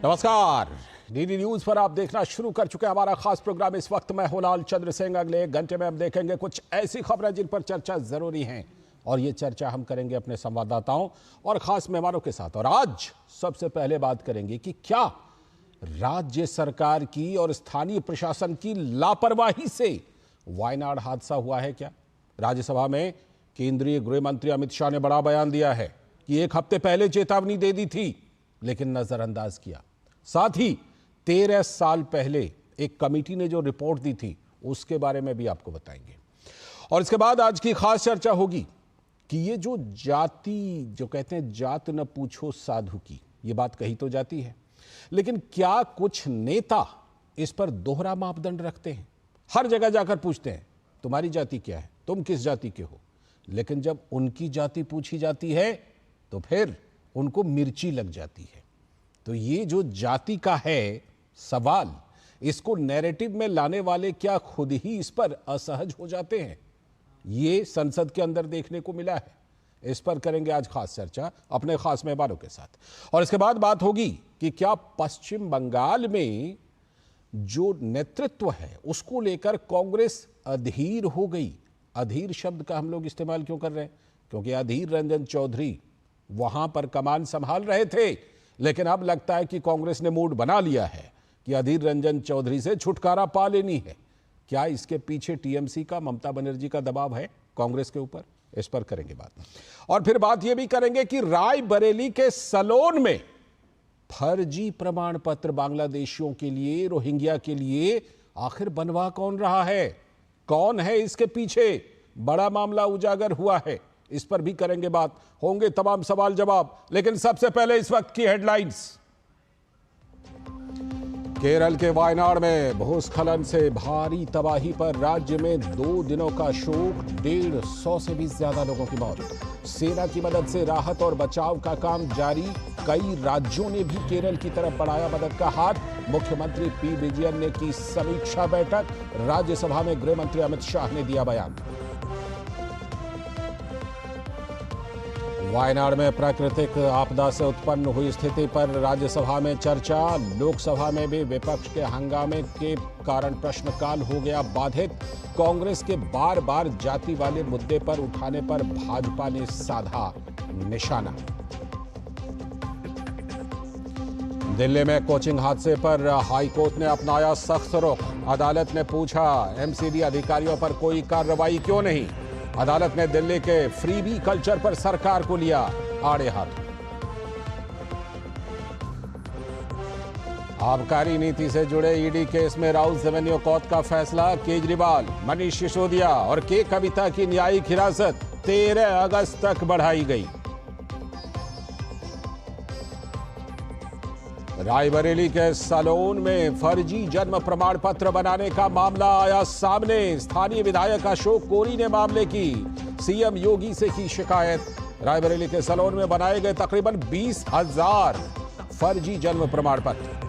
नमस्कार, DD news पर आप देखना शुरू कर चुके हैं हमारा खास प्रोग्राम इस वक्त। मैं हूं लाल चंद्र सिंह। अगले एक घंटे में हम देखेंगे कुछ ऐसी खबरें जिन पर चर्चा जरूरी है, और ये चर्चा हम करेंगे अपने संवाददाताओं और खास मेहमानों के साथ। और आज सबसे पहले बात करेंगे कि क्या राज्य सरकार की और स्थानीय प्रशासन की लापरवाही से वायनाड हादसा हुआ है क्या? राज्यसभा में केंद्रीय गृह मंत्री अमित शाह ने बड़ा बयान दिया है कि एक हफ्ते पहले चेतावनी दे दी थी लेकिन नजरअंदाज किया। साथ ही 13 साल पहले एक कमेटी ने जो रिपोर्ट दी थी उसके बारे में भी आपको बताएंगे। और इसके बाद आज की खास चर्चा होगी कि ये जो जाति, जो कहते हैं जात न पूछो साधु की, ये बात कही तो जाती है, लेकिन क्या कुछ नेता इस पर दोहरा मापदंड रखते हैं? हर जगह जाकर पूछते हैं तुम्हारी जाति क्या है, तुम किस जाति के हो, लेकिन जब उनकी जाति पूछी जाती है तो फिर उनको मिर्ची लग जाती है। तो ये जो जाति का है सवाल, इसको नैरेटिव में लाने वाले क्या खुद ही इस पर असहज हो जाते हैं? ये संसद के अंदर देखने को मिला है। इस पर करेंगे आज खास चर्चा अपने खास मेहमानों के साथ। और इसके बाद बात होगी कि क्या पश्चिम बंगाल में जो नेतृत्व है उसको लेकर कांग्रेस अधीर हो गई। अधीर शब्द का हम लोग इस्तेमाल क्यों कर रहे हैं? क्योंकि अधीर रंजन चौधरी वहां पर कमान संभाल रहे थे, लेकिन अब लगता है कि कांग्रेस ने मूड बना लिया है कि अधीर रंजन चौधरी से छुटकारा पा लेनी है। क्या इसके पीछे टीएमसी का, ममता बनर्जी का दबाव है कांग्रेस के ऊपर? इस पर करेंगे बात। और फिर बात यह भी करेंगे कि रायबरेली के सलोन में फर्जी प्रमाण पत्र बांग्लादेशियों के लिए, रोहिंग्या के लिए आखिर बनवा कौन रहा है? कौन है इसके पीछे? बड़ा मामला उजागर हुआ है, इस पर भी करेंगे बात। होंगे तमाम सवाल जवाब, लेकिन सबसे पहले इस वक्त की हेडलाइंस। केरल के वायनाड में भूस्खलन से भारी तबाही पर राज्य में 2 दिनों का शोक, 150 से भी ज्यादा लोगों की मौत। सेना की मदद से राहत और बचाव का काम जारी। कई राज्यों ने भी केरल की तरफ बढ़ाया मदद का हाथ। मुख्यमंत्री पी विजयन ने की समीक्षा बैठक। राज्यसभा में गृह मंत्री अमित शाह ने दिया बयान। वायनाड में प्राकृतिक आपदा से उत्पन्न हुई स्थिति पर राज्यसभा में चर्चा। लोकसभा में भी विपक्ष के हंगामे के कारण प्रश्नकाल हो गया बाधित। कांग्रेस के बार बार जाति वाले मुद्दे पर उठाने पर भाजपा ने साधा निशाना। दिल्ली में कोचिंग हादसे पर हाईकोर्ट ने अपनाया सख्त रुख। अदालत ने पूछा एमसीडी अधिकारियों पर कोई कार्रवाई क्यों नहीं? अदालत ने दिल्ली के फ्रीबी कल्चर पर सरकार को लिया आड़े हाथ। आबकारी नीति से जुड़े ईडी केस में राउत रेवेन्यू कोर्ट का फैसला। केजरीवाल, मनीष सिसोदिया और के कविता की न्यायिक हिरासत 13 अगस्त तक बढ़ाई गई। रायबरेली के सलोन में फर्जी जन्म प्रमाण पत्र बनाने का मामला आया सामने। स्थानीय विधायक अशोक कोरी ने मामले की सीएम योगी से की शिकायत। रायबरेली के सलोन में बनाए गए तकरीबन 20,000 फर्जी जन्म प्रमाण पत्र।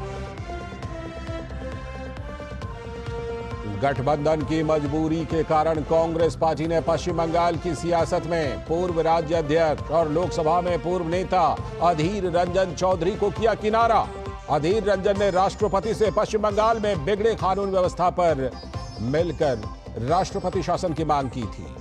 गठबंधन की मजबूरी के कारण कांग्रेस पार्टी ने पश्चिम बंगाल की सियासत में पूर्व राज्य अध्यक्ष और लोकसभा में पूर्व नेता अधीर रंजन चौधरी को किया किनारा। अधीर रंजन ने राष्ट्रपति से पश्चिम बंगाल में बिगड़े कानून व्यवस्था पर मिलकर राष्ट्रपति शासन की मांग की थी।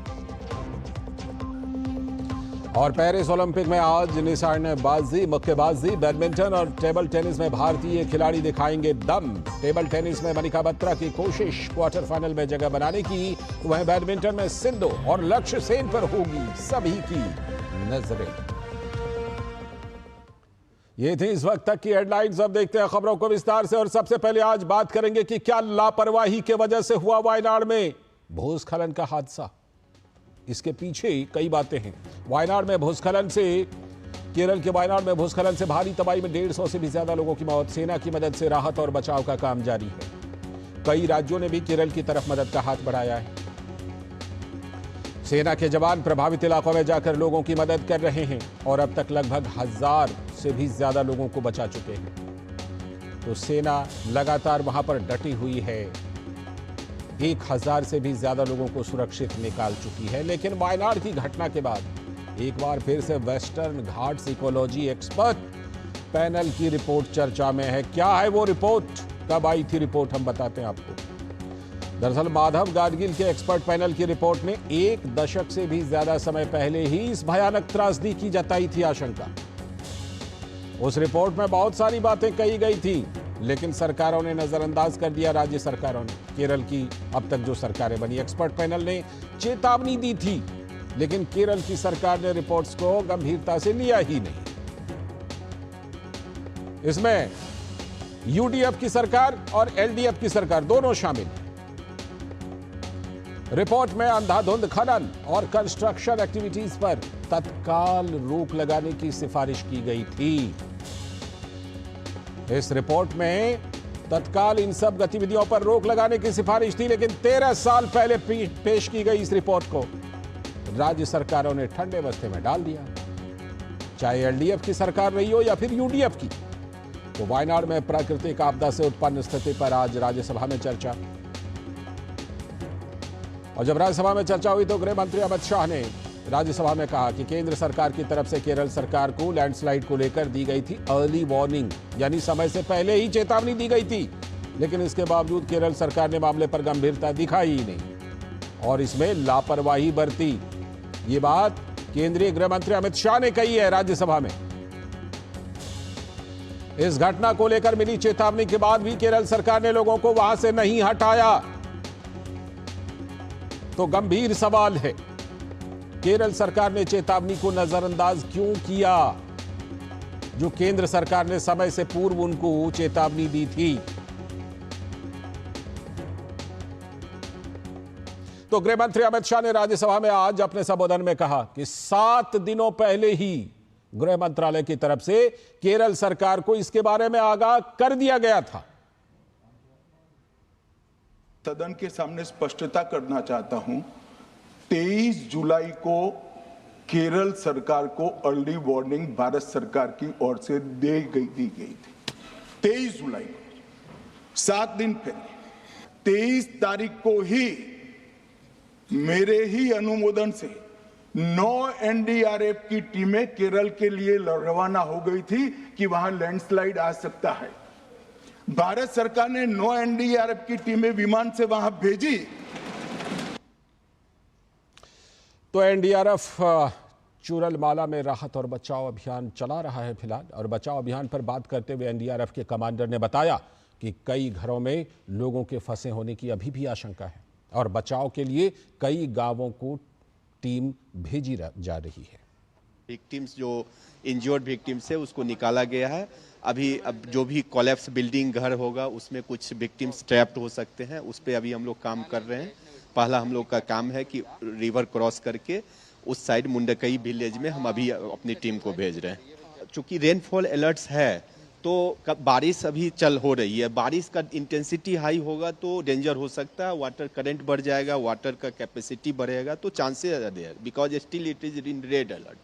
और पेरिस ओलंपिक में आज निशानेबाजी, मुक्केबाजी, बैडमिंटन और टेबल टेनिस में भारतीय खिलाड़ी दिखाएंगे दम। टेबल टेनिस में मनिका बत्रा की कोशिश क्वार्टर फाइनल में जगह बनाने की, वहीं बैडमिंटन में सिंधु और लक्ष्य सेन पर होगी सभी की नजरें। ये थी इस वक्त तक की हेडलाइंस। अब देखते हैं खबरों को विस्तार से। और सबसे पहले आज बात करेंगे कि क्या लापरवाही के वजह से हुआ वायनाड में भूस्खलन का हादसा। इसके पीछे कई बातें हैं। वायनाड में भूस्खलन से, केरल के वायनाड में भूस्खलन से भारी तबाही में 150 से भी ज्यादा लोगों की मौत। सेना की मदद से राहत और बचाव का काम जारी है। कई राज्यों ने भी केरल की तरफ मदद का हाथ बढ़ाया है। सेना के जवान प्रभावित इलाकों में जाकर लोगों की मदद कर रहे हैं और अब तक लगभग 1000 से भी ज्यादा लोगों को बचा चुके हैं। तो सेना लगातार वहां पर डटी हुई है। 1000 से भी ज्यादा लोगों को सुरक्षित निकाल चुकी है। लेकिन वायनाड की घटना के बाद एक बार फिर से western Ghats ecology expert panel की रिपोर्ट चर्चा में है। क्या है वो रिपोर्ट, कब आई थी रिपोर्ट, हम बताते हैं आपको। दरअसल माधव गाडगिल के एक्सपर्ट पैनल की रिपोर्ट में 1 दशक से भी ज्यादा समय पहले ही इस भयानक त्रासदी की जताई थी आशंका। उस रिपोर्ट में बहुत सारी बातें कही गई थी, लेकिन सरकारों ने नजरअंदाज कर दिया। राज्य सरकारों ने, केरल की अब तक जो सरकारें बनी, एक्सपर्ट पैनल ने चेतावनी दी थी, लेकिन केरल की सरकार ने रिपोर्ट्स को गंभीरता से लिया ही नहीं। इसमें यूडीएफ की सरकार और एलडीएफ की सरकार दोनों शामिल हैं। रिपोर्ट में अंधाधुंध खनन और कंस्ट्रक्शन एक्टिविटीज पर तत्काल रोक लगाने की सिफारिश की गई थी। इस रिपोर्ट में तत्काल इन सब गतिविधियों पर रोक लगाने की सिफारिश थी, लेकिन 13 साल पहले पेश की गई इस रिपोर्ट को राज्य सरकारों ने ठंडे बस्ते में डाल दिया। चाहे एलडीएफ की सरकार रही हो या फिर यूडीएफ की। तो वायनाड में प्राकृतिक आपदा से उत्पन्न स्थिति पर आज राज्यसभा में चर्चा। और जब राज्यसभा में चर्चा हुई तो गृह मंत्री अमित शाह ने राज्यसभा में कहा कि केंद्र सरकार की तरफ से केरल सरकार को लैंडस्लाइड को लेकर दी गई थी अर्ली वार्निंग, यानी समय से पहले ही चेतावनी दी गई थी, लेकिन इसके बावजूद केरल सरकार ने मामले पर गंभीरता दिखाई ही नहीं और इसमें लापरवाही बरती। ये बात केंद्रीय गृह मंत्री अमित शाह ने कही है राज्यसभा में। इस घटना को लेकर मिली चेतावनी के बाद भी केरल सरकार ने लोगों को वहां से नहीं हटाया। तो गंभीर सवाल है, केरल सरकार ने चेतावनी को नजरअंदाज क्यों किया, जो केंद्र सरकार ने समय से पूर्व उनको चेतावनी दी थी। तो गृह मंत्री अमित शाह ने राज्यसभा में आज अपने संबोधन में कहा कि 7 दिनों पहले ही गृह मंत्रालय की तरफ से केरल सरकार को इसके बारे में आगाह कर दिया गया था। सदन के सामने स्पष्टता करना चाहता हूं, 23 जुलाई को केरल सरकार को अर्ली वार्निंग भारत सरकार की ओर से दी गई थी। 23 जुलाई को, 7 दिन पहले 23 तारीख को ही मेरे ही अनुमोदन से 9 एनडीआरएफ की टीमें केरल के लिए रवाना हो गई थी कि वहां लैंडस्लाइड आ सकता है। भारत सरकार ने 9 एनडीआरएफ की टीमें विमान से वहां भेजी। तो एनडीआरएफ चूरलमाला में राहत और बचाव अभियान चला रहा है फिलहाल। और बचाव अभियान पर बात करते हुए एनडीआरएफ के कमांडर ने बताया कि कई घरों में लोगों के फंसे होने की अभी भी आशंका है और बचाव के लिए कई गांवों को टीम भेजी जा रही है। विक्टिम्स जो इंजर्ड विक्टिम्स है उसको निकाला गया है। अभी अब जो भी कोलैप्स बिल्डिंग घर होगा उसमें कुछ विक्टिम्स ट्रैप्ड हो सकते हैं, उस पर अभी हम लोग काम कर रहे हैं। पहला हम लोग का काम है कि रिवर क्रॉस करके उस साइड मुंडकई विलेज में हम अभी अपनी टीम को भेज रहे हैं। चूँकि रेनफॉल अलर्ट्स है तो बारिश अभी चल हो रही है, बारिश का इंटेंसिटी हाई होगा तो डेंजर हो सकता है, वाटर करंट बढ़ जाएगा, वाटर का कैपेसिटी बढ़ेगा, तो chances are there because still it is in red alert.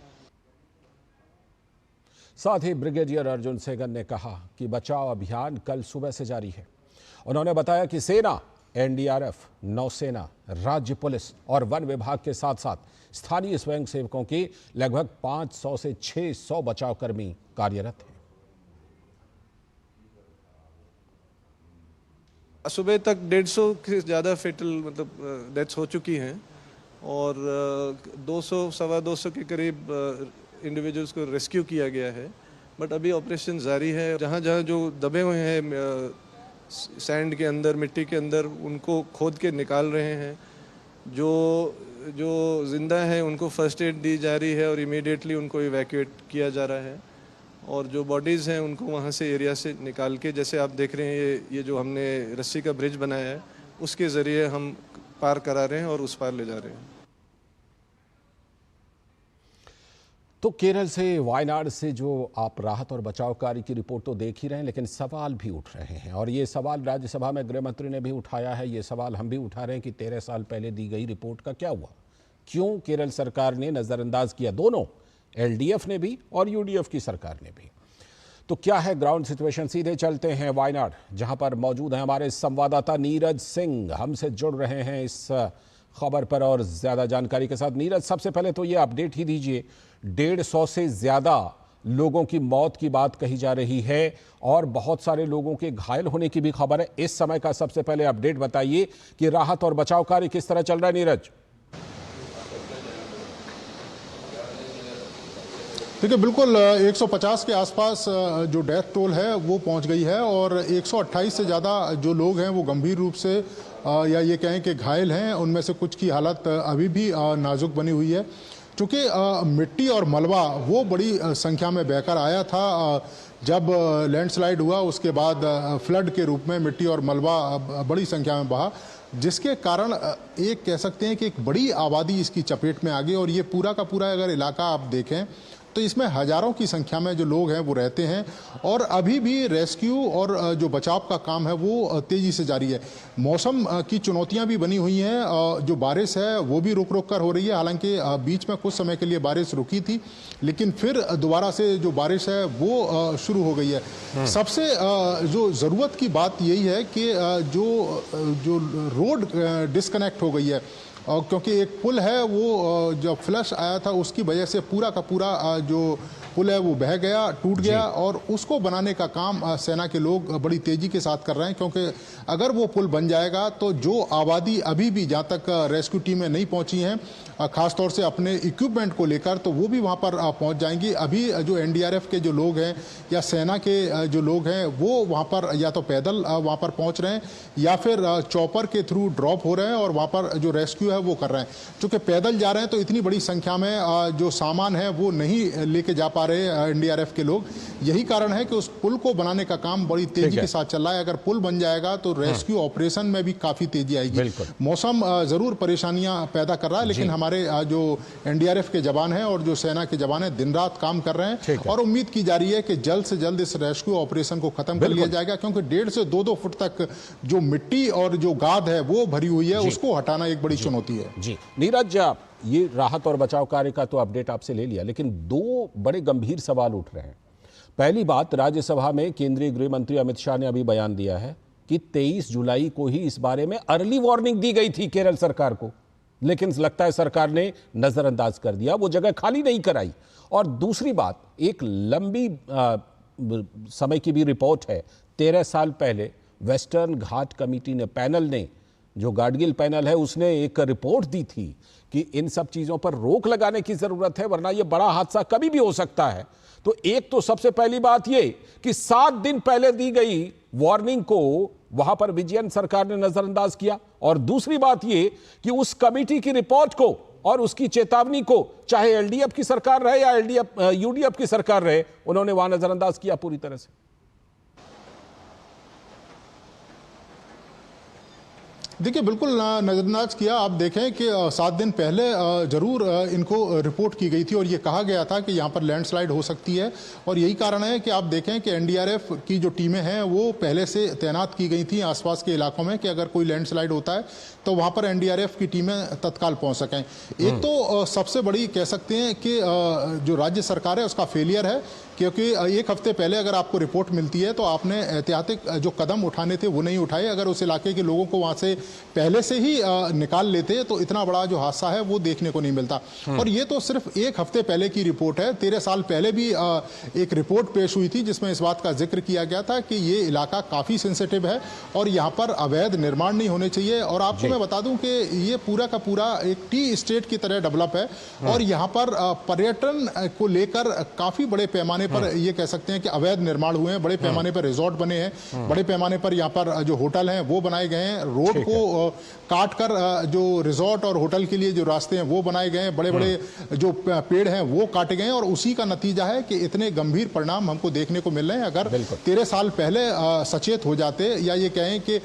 साथ ही ब्रिगेडियर अर्जुन सेगन ने कहा कि बचाव अभियान कल सुबह से जारी है। उन्होंने बताया कि सेना, एनडीआरएफ, नौसेना, राज्य पुलिस और वन विभाग के साथ साथ स्थानीय स्वयंसेवकों के लगभग 500 से 600 बचाव कर्मी कार्यरत हैं। सुबह तक 150 से ज़्यादा फेटल डेथ्स हो चुकी हैं और 200 सवा 200 के करीब इंडिविजुअल्स को रेस्क्यू किया गया है। बट अभी ऑपरेशन जारी है। जहाँ जहाँ जो दबे हुए हैं सैंड के अंदर, मिट्टी के अंदर, उनको खोद के निकाल रहे हैं। जो जिंदा है उनको फर्स्ट एड दी जा रही है और इमीडिएटली उनको इवैक्यूएट किया जा रहा है। और जो बॉडीज़ हैं उनको वहाँ से एरिया से निकाल के, जैसे आप देख रहे हैं ये जो हमने रस्सी का ब्रिज बनाया है उसके ज़रिए हम पार करा रहे हैं और उस पार ले जा रहे हैं। तो केरल से, वायनाड से जो आप राहत और बचाव कार्य की रिपोर्ट तो देख ही रहे हैं, लेकिन सवाल भी उठ रहे हैं और ये सवाल राज्यसभा में गृह मंत्री ने भी उठाया है। ये सवाल हम भी उठा रहे हैं कि 13 साल पहले दी गई रिपोर्ट का क्या हुआ, क्यों केरल सरकार ने नज़रअंदाज किया, दोनों एलडीएफ ने भी और यूडीएफ की सरकार ने भी। तो क्या है ग्राउंड सिचुएशन, सीधे चलते हैं वायनाड, जहां पर मौजूद है हमारे संवाददाता नीरज सिंह, हमसे जुड़ रहे हैं इस खबर पर और ज्यादा जानकारी के साथ। नीरज, सबसे पहले तो ये अपडेट ही दीजिए, 150 से ज्यादा लोगों की मौत की बात कही जा रही है और बहुत सारे लोगों के घायल होने की भी खबर है। इस समय का सबसे पहले अपडेट बताइए कि राहत और बचाव कार्य किस तरह चल रहा है, नीरज? देखिए, बिल्कुल 150 के आसपास जो डेथ टोल है वो पहुंच गई है और 128 से ज़्यादा जो लोग हैं वो गंभीर रूप से या ये कहें कि घायल हैं। उनमें से कुछ की हालत अभी भी नाजुक बनी हुई है, क्योंकि मिट्टी और मलबा वो बड़ी संख्या में बहकर आया था। जब लैंडस्लाइड हुआ उसके बाद फ्लड के रूप में मिट्टी और मलबा बड़ी संख्या में बहा, जिसके कारण एक कह सकते हैं कि एक बड़ी आबादी इसकी चपेट में आ गई। और ये पूरा का पूरा अगर इलाका आप देखें तो इसमें हजारों की संख्या में जो लोग हैं वो रहते हैं और अभी भी रेस्क्यू और जो बचाव का काम है वो तेज़ी से जारी है। मौसम की चुनौतियां भी बनी हुई हैं। जो बारिश है वो भी रुक रुक कर हो रही है। हालांकि बीच में कुछ समय के लिए बारिश रुकी थी, लेकिन फिर दोबारा से जो बारिश है वो शुरू हो गई है। सबसे जो ज़रूरत की बात यही है कि जो रोड डिस्कनेक्ट हो गई है, और क्योंकि एक पुल है वो जब फ्लश आया था उसकी वजह से पूरा का पूरा जो पुल है वो बह गया, टूट गया, और उसको बनाने का काम सेना के लोग बड़ी तेज़ी के साथ कर रहे हैं। क्योंकि अगर वो पुल बन जाएगा तो जो आबादी अभी भी जहाँ तक रेस्क्यू टीमें नहीं पहुँची हैं, ख़ासतौर से अपने इक्विपमेंट को लेकर, तो वो भी वहाँ पर पहुँच जाएंगी। अभी जो एनडीआरएफ के जो लोग हैं या सेना के जो लोग हैं वो वहाँ पर या तो पैदल वहाँ पर पहुँच रहे हैं या फिर चॉपर के थ्रू ड्रॉप हो रहे हैं और वहाँ पर जो रेस्क्यू है वो कर रहे हैं। चूँकि पैदल जा रहे हैं तो इतनी बड़ी संख्या में जो सामान है वो नहीं लेके जा पा रहे एनडीआरएफ के लोग। यही कारण है कि उस पुल को बनाने का काम बड़ी तेजी के साथ चल रहा है। अगर पुल बन जाएगा तो रेस्क्यू ऑपरेशन में भी काफ़ी तेजी आएगी। मौसम ज़रूर परेशानियां पैदा कर रहा है, लेकिन हमारे जो एनडीआरएफ के जवान हैं और जो सेना के जवान हैं दिन रात काम कर रहे हैं और उम्मीद की जा रही है कि जल्द से जल्द इस रेस्क्यू ऑपरेशन को खत्म कर लिया जाएगा। क्योंकि 1.5 से 2 फुट तक जो मिट्टी और जो गाद है वो भरी हुई है, उसको हटाना एक बड़ी चुनौती है। जी नीरज, ये राहत और बचाव कार्य का तो अपडेट आपसे ले लिया, लेकिन 2 बड़े गंभीर सवाल उठ रहे हैं। पहली बात, राज्यसभा में केंद्रीय गृह मंत्री अमित शाह ने अभी बयान दिया है कि 23 जुलाई को ही इस बारे में अर्ली वार्निंग दी गई थी केरल सरकार को, लेकिन लगता है सरकार ने नजरअंदाज कर दिया, वो जगह खाली नहीं कराई। और दूसरी बात, एक लंबी समय की भी रिपोर्ट है। 13 साल पहले वेस्टर्न घाट कमेटी ने, पैनल ने, जो गाडगिल पैनल है, उसने एक रिपोर्ट दी थी कि इन सब चीज़ों पर रोक लगाने की ज़रूरत है, वरना ये बड़ा हादसा कभी भी हो सकता है। तो एक तो सबसे पहली बात ये कि 7 दिन पहले दी गई वार्निंग को वहां पर विजयन सरकार ने नजरअंदाज किया, और दूसरी बात ये कि उस कमेटी की रिपोर्ट को और उसकी चेतावनी को, चाहे एलडीएफ की सरकार रहे या यूडीएफ की सरकार रहे, उन्होंने वहां नजरअंदाज किया पूरी तरह से। देखिए, बिल्कुल नजरअंदाज किया। आप देखें कि 7 दिन पहले जरूर इनको रिपोर्ट की गई थी और ये कहा गया था कि यहाँ पर लैंडस्लाइड हो सकती है। और यही कारण है कि आप देखें कि एनडीआरएफ की जो टीमें हैं वो पहले से तैनात की गई थी आसपास के इलाकों में, कि अगर कोई लैंडस्लाइड होता है तो वहाँ पर एनडीआरएफ की टीमें तत्काल पहुँच सकें। एक तो सबसे बड़ी कह सकते हैं कि जो राज्य सरकार है उसका फेलियर है, क्योंकि 1 हफ्ते पहले अगर आपको रिपोर्ट मिलती है तो आपने एहतियाती जो कदम उठाने थे वो नहीं उठाए। अगर उस इलाके के लोगों को वहाँ से पहले से ही निकाल लेते तो इतना बड़ा जो हादसा है वो देखने को नहीं मिलता। और ये तो सिर्फ 1 हफ्ते पहले की रिपोर्ट है। 13 साल पहले भी एक रिपोर्ट पेश हुई थी जिसमें इस बात का जिक्र किया गया था कि ये इलाका काफ़ी सेंसिटिव है और यहाँ पर अवैध निर्माण नहीं होने चाहिए। और आपको मैं बता दूं कि ये पूरा का पूरा एक टी स्टेट की तरह डेवलप है और यहाँ पर पर्यटन को लेकर काफ़ी बड़े पैमाने पर ये कह सकते हैं कि अवैध निर्माण हुए हैं। बड़े पैमाने पर रिजॉर्ट बने हैं, बड़े पैमाने पर यहाँ पर जो होटल हैं वो बनाए गए हैं। रोड को काट कर जो रिजॉर्ट और होटल के लिए जो रास्ते हैं वो बनाए गए हैं। बड़े बड़े जो पेड़ हैं वो काटे गए हैं और उसी का नतीजा है कि इतने गंभीर परिणाम हमको देखने को मिल रहे हैं। अगर 13 साल पहले सचेत हो जाते, या ये कहें कि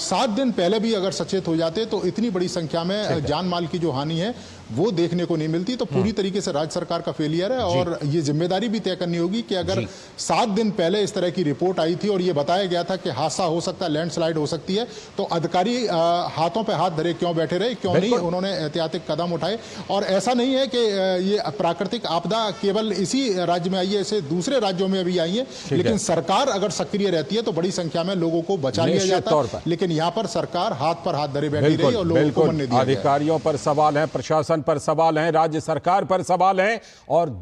7 दिन पहले भी अगर सचेत हो जाते, तो इतनी बड़ी संख्या में जान माल की जो हानि है वो देखने को नहीं मिलती। तो पूरी तरीके से राज्य सरकार का फेलियर है और ये जिम्मेदारी भी तय करनी होगी कि अगर 7 दिन पहले इस तरह की रिपोर्ट आई थी और ये बताया गया था कि हादसा हो सकता है, लैंडस्लाइड हो सकती है, तो अधिकारी भी हाथों पे हाथ धरे क्यों बैठे रहे, क्यों नहीं उन्होंने एहतियाती कदम उठाए। और ऐसा नहीं है कि ये प्राकृतिक आपदा केवल इसी राज्य में आई है, ऐसे दूसरे राज्यों में भी आई है, लेकिन सरकार अगर सक्रिय रहती है तो बड़ी संख्या में लोगों को बचा लिया जाता है। लेकिन यहाँ पर सरकार हाथ पर हाथ धरे बैठी रही और लोगों को मरने दिया। अधिकारियों पर सवाल है, प्रशासन पर सवाल है, राज्य सरकार पर सवाल है, और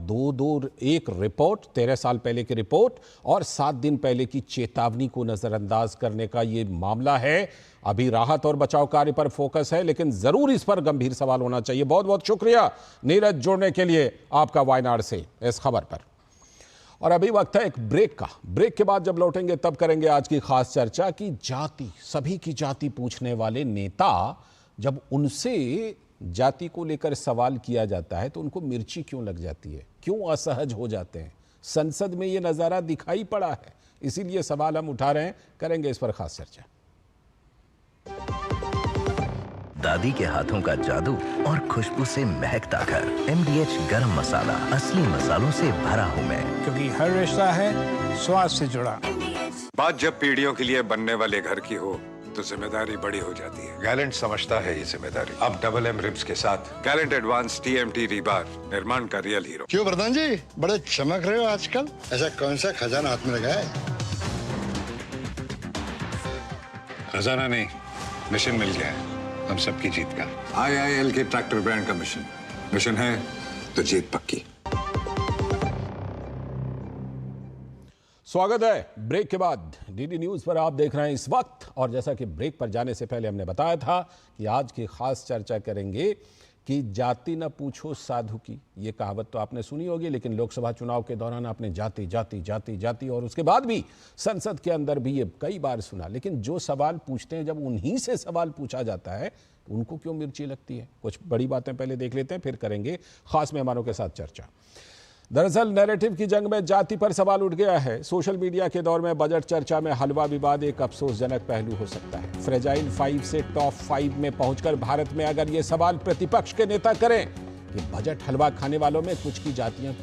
एक रिपोर्ट 13 साल पहले की रिपोर्ट और 7 दिन पहले की चेतावनी को नजरअंदाज करने का ये मामला है। अभी राहत और बचाव कार्य पर फोकस है, लेकिन जरूर इस पर गंभीर सवाल होना चाहिए। बहुत बहुत शुक्रिया नीरज जुड़ने के लिए आपका वायनाड से इस खबर पर। और अभी वक्त है एक ब्रेक का। ब्रेक के बाद जब लौटेंगे तब करेंगे आज की खास चर्चा की जाति, सभी की जाति पूछने वाले नेता, जब उनसे जाति को लेकर सवाल किया जाता है तो उनको मिर्ची क्यों लग जाती है, क्यों असहज हो जाते हैं। संसद में ये नजारा दिखाई पड़ा है, इसीलिए सवाल हम उठा रहे हैं, करेंगे इस पर खास चर्चा। दादी के हाथों का जादू और खुशबू से महकता घर। MDH गरम मसाला, असली मसालों से भरा हूँ मैं, क्योंकि हर रिश्ता है स्वाद से जुड़ा। बात जब पीढ़ियों के लिए बनने वाले घर की हो तो जिम्मेदारी बड़ी हो जाती है। गैलेंट समझता है ये जिम्मेदारी। अब डबल M रिब्स के साथ गैलेंट एडवांस TMT रीबार निर्माण का रियल हीरो। क्यों प्रधान जी बड़े चमक रहे हो आजकल, ऐसा कौन सा खजाना हाथ में लगा है? खजाना नहीं, मिशन मिल गया है हम सबकी जीत का। IIL के ट्रैक्टर ब्रांड का मिशन है तो जीत पक्की। स्वागत है ब्रेक के बाद। DD न्यूज पर आप देख रहे हैं इस वक्त, और जैसा कि ब्रेक पर जाने से पहले हमने बताया था कि आज की खास चर्चा करेंगे कि जाति न पूछो साधु की। ये कहावत तो आपने सुनी होगी, लेकिन लोकसभा चुनाव के दौरान आपने जाति जाति जाति जाति और उसके बाद भी संसद के अंदर भी ये कई बार सुना। लेकिन जो सवाल पूछते हैं, जब उन्हीं से सवाल पूछा जाता है तो उनको क्यों मिर्ची लगती है। कुछ बड़ी बातें पहले देख लेते हैं, फिर करेंगे खास मेहमानों के साथ चर्चा। दरअसल नैरेटिव की जंग में जाति पर सवाल उठ गया है। सोशल मीडिया के दौर में बजट चर्चा में हलवा विवाद एक अफसोसजनक पहलू हो सकता है। फ्रेजाइल 5 से टॉप 5 में पहुंचकर भारत में अगर ये सवाल प्रतिपक्ष के नेता करें कि बजट हलवा खाने वालों में कुछ ही जातियां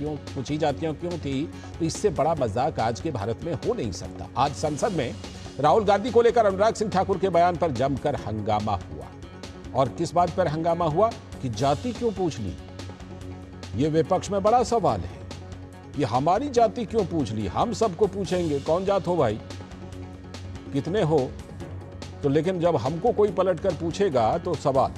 क्यों थी, तो इससे बड़ा मजाक आज के भारत में हो नहीं सकता। आज संसद में राहुल गांधी को लेकर अनुराग सिंह ठाकुर के बयान पर जमकर हंगामा हुआ। और किस बात पर हंगामा हुआ कि जाति क्यों पूछ ली। ये विपक्ष में बड़ा सवाल है कि हमारी जाति क्यों पूछ ली, हम सबको पूछेंगे कौन जात हो भाई, कितने हो। तो लेकिन जब हमको कोई पलट कर पूछेगा तो सवाल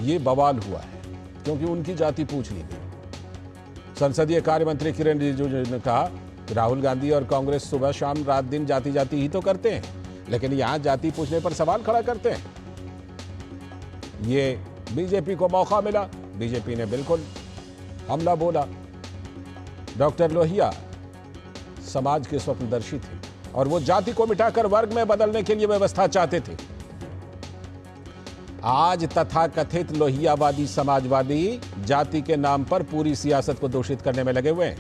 ये बवाल हुआ है, क्योंकि उनकी जाति पूछ ली गई। संसदीय कार्य मंत्री किरण रिजिजू ने कहा कि राहुल गांधी और कांग्रेस सुबह शाम रात दिन जाति जाति ही तो करते हैं, लेकिन यहां जाति पूछने पर सवाल खड़ा करते हैं। ये बीजेपी को मौका मिला, बीजेपी ने बिल्कुल हमला बोला। डॉक्टर लोहिया समाज के स्वप्नदर्शी थे और वो जाति को मिटाकर वर्ग में बदलने के लिए व्यवस्था चाहते थे। आज तथाकथित लोहियावादी समाजवादी जाति के नाम पर पूरी सियासत को दूषित करने में लगे हुए हैं।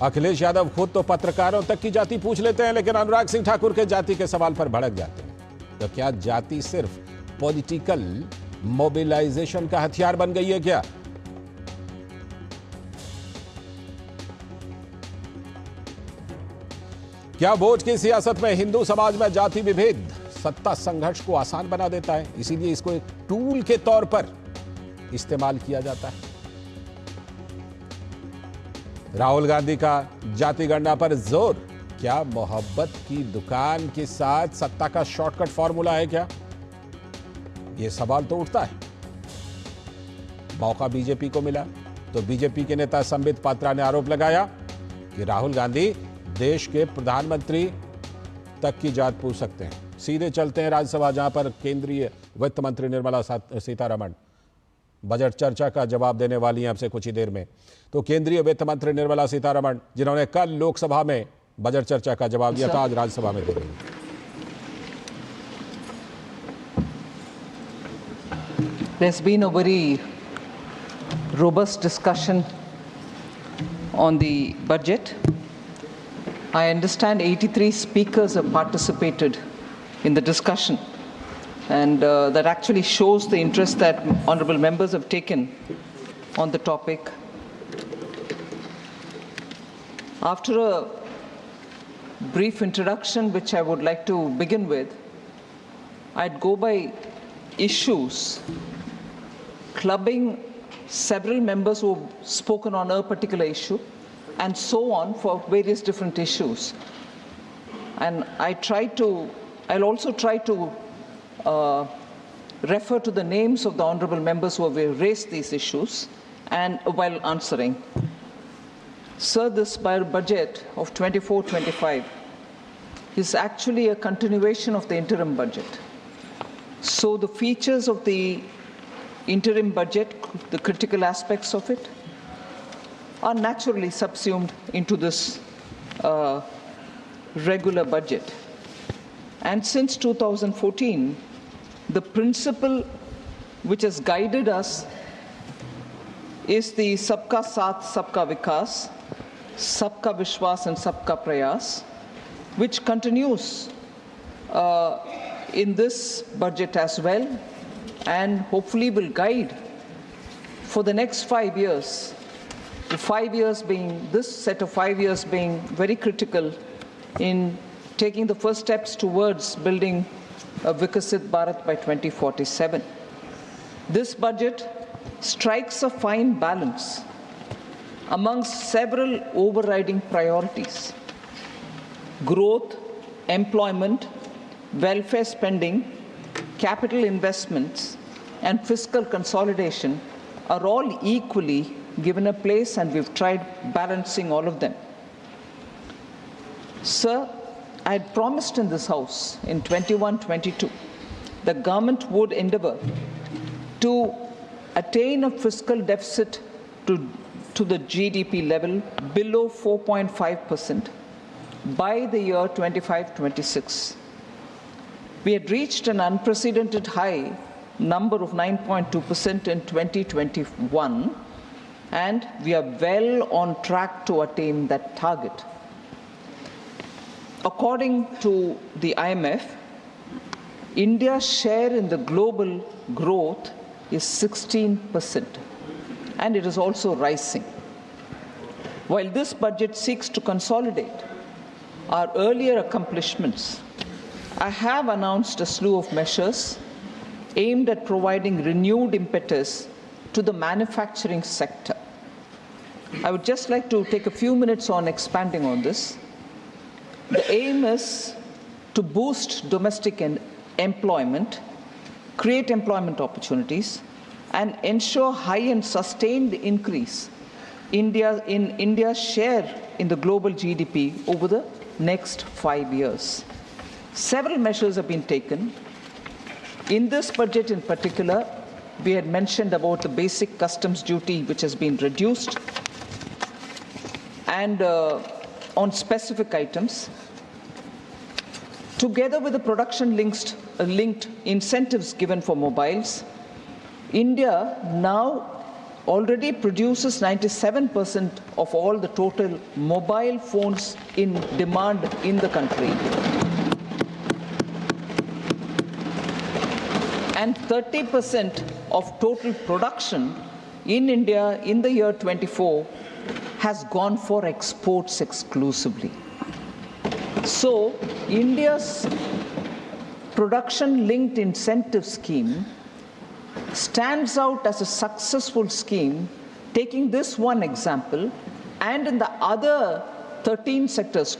अखिलेश यादव खुद तो पत्रकारों तक की जाति पूछ लेते हैं, लेकिन अनुराग सिंह ठाकुर के जाति के सवाल पर भड़क जाते हैं। तो क्या जाति सिर्फ पॉलिटिकल मोबिलाइजेशन का हथियार बन गई है क्या? क्या वोट की सियासत में हिंदू समाज में जाति विभेद सत्ता संघर्ष को आसान बना देता है, इसीलिए इसको एक टूल के तौर पर इस्तेमाल किया जाता है? राहुल गांधी का जाति गणना पर जोर क्या मोहब्बत की दुकान के साथ सत्ता का शॉर्टकट फॉर्मूला है क्या? यह सवाल तो उठता है। मौका बीजेपी को मिला तो बीजेपी के नेता संबित पात्रा ने आरोप लगाया कि राहुल गांधी देश के प्रधानमंत्री तक की जात पूछ सकते हैं। सीधे चलते हैं राज्यसभा, जहां पर केंद्रीय वित्त मंत्री निर्मला सीतारमण बजट चर्चा का जवाब देने वाली हैं आपसे कुछ ही देर में। तो केंद्रीय वित्त मंत्री निर्मला सीतारमण, जिन्होंने कल लोकसभा में बजट चर्चा का जवाब दिया था, आज राज्यसभा में दे रही हैं। There's been a very robust discussion on the budget. I understand 83 speakers have participated in the discussion, and that actually shows the interest that honorable members have taken on the topic. After a brief introduction, which I would like to begin with, I'd go by issues, clubbing several members who have spoken on a particular issue, and so on for various different issues. And I'll also try to refer to the names of the honorable members who have raised these issues and while answering. Sir, this budget of 24-25 is actually a continuation of the interim budget. So the features of the interim budget, the critical aspects of it, are naturally subsumed into this regular budget. And since 2014, the principle which has guided us is the Sabka Saath, Sabka Vikas, Sabka Vishwas and Sabka Prayas, which continues in this budget as well, and hopefully will guide for the next 5 years. The 5 years being, this set of 5 years being very critical in taking the first steps towards building a Vikasit Bharat by 2047. This budget strikes a fine balance amongst several overriding priorities. Growth, employment, welfare spending, capital investments, and fiscal consolidation are all equally given a place, and we've tried balancing all of them. Sir, I had promised in this House in 21-22 the government would endeavor to attain a fiscal deficit to the GDP level below 4.5% by the year 25-26. We had reached an unprecedented high number of 9.2% in 2021, and we are well on track to attain that target. According to the IMF, India's share in the global growth is 16%, and it is also rising. While this budget seeks to consolidate our earlier accomplishments, I have announced a slew of measures aimed at providing renewed impetus to the manufacturing sector. I would just like to take a few minutes on expanding on this. The aim is to boost domestic employment, create employment opportunities, and ensure high and sustained increase in India's share in the global GDP over the next 5 years. Several measures have been taken. In this budget in particular, we had mentioned about the basic customs duty, which has been reduced, and on specific items, together with the production linked incentives given for mobiles. India now already produces 97% of all the total mobile phones in demand in the country, and 30% of total production in India in the year 24 has gone for exports exclusively. So India's production-linked incentive scheme stands out as a successful scheme, taking this one example, and in the other 13 sectors,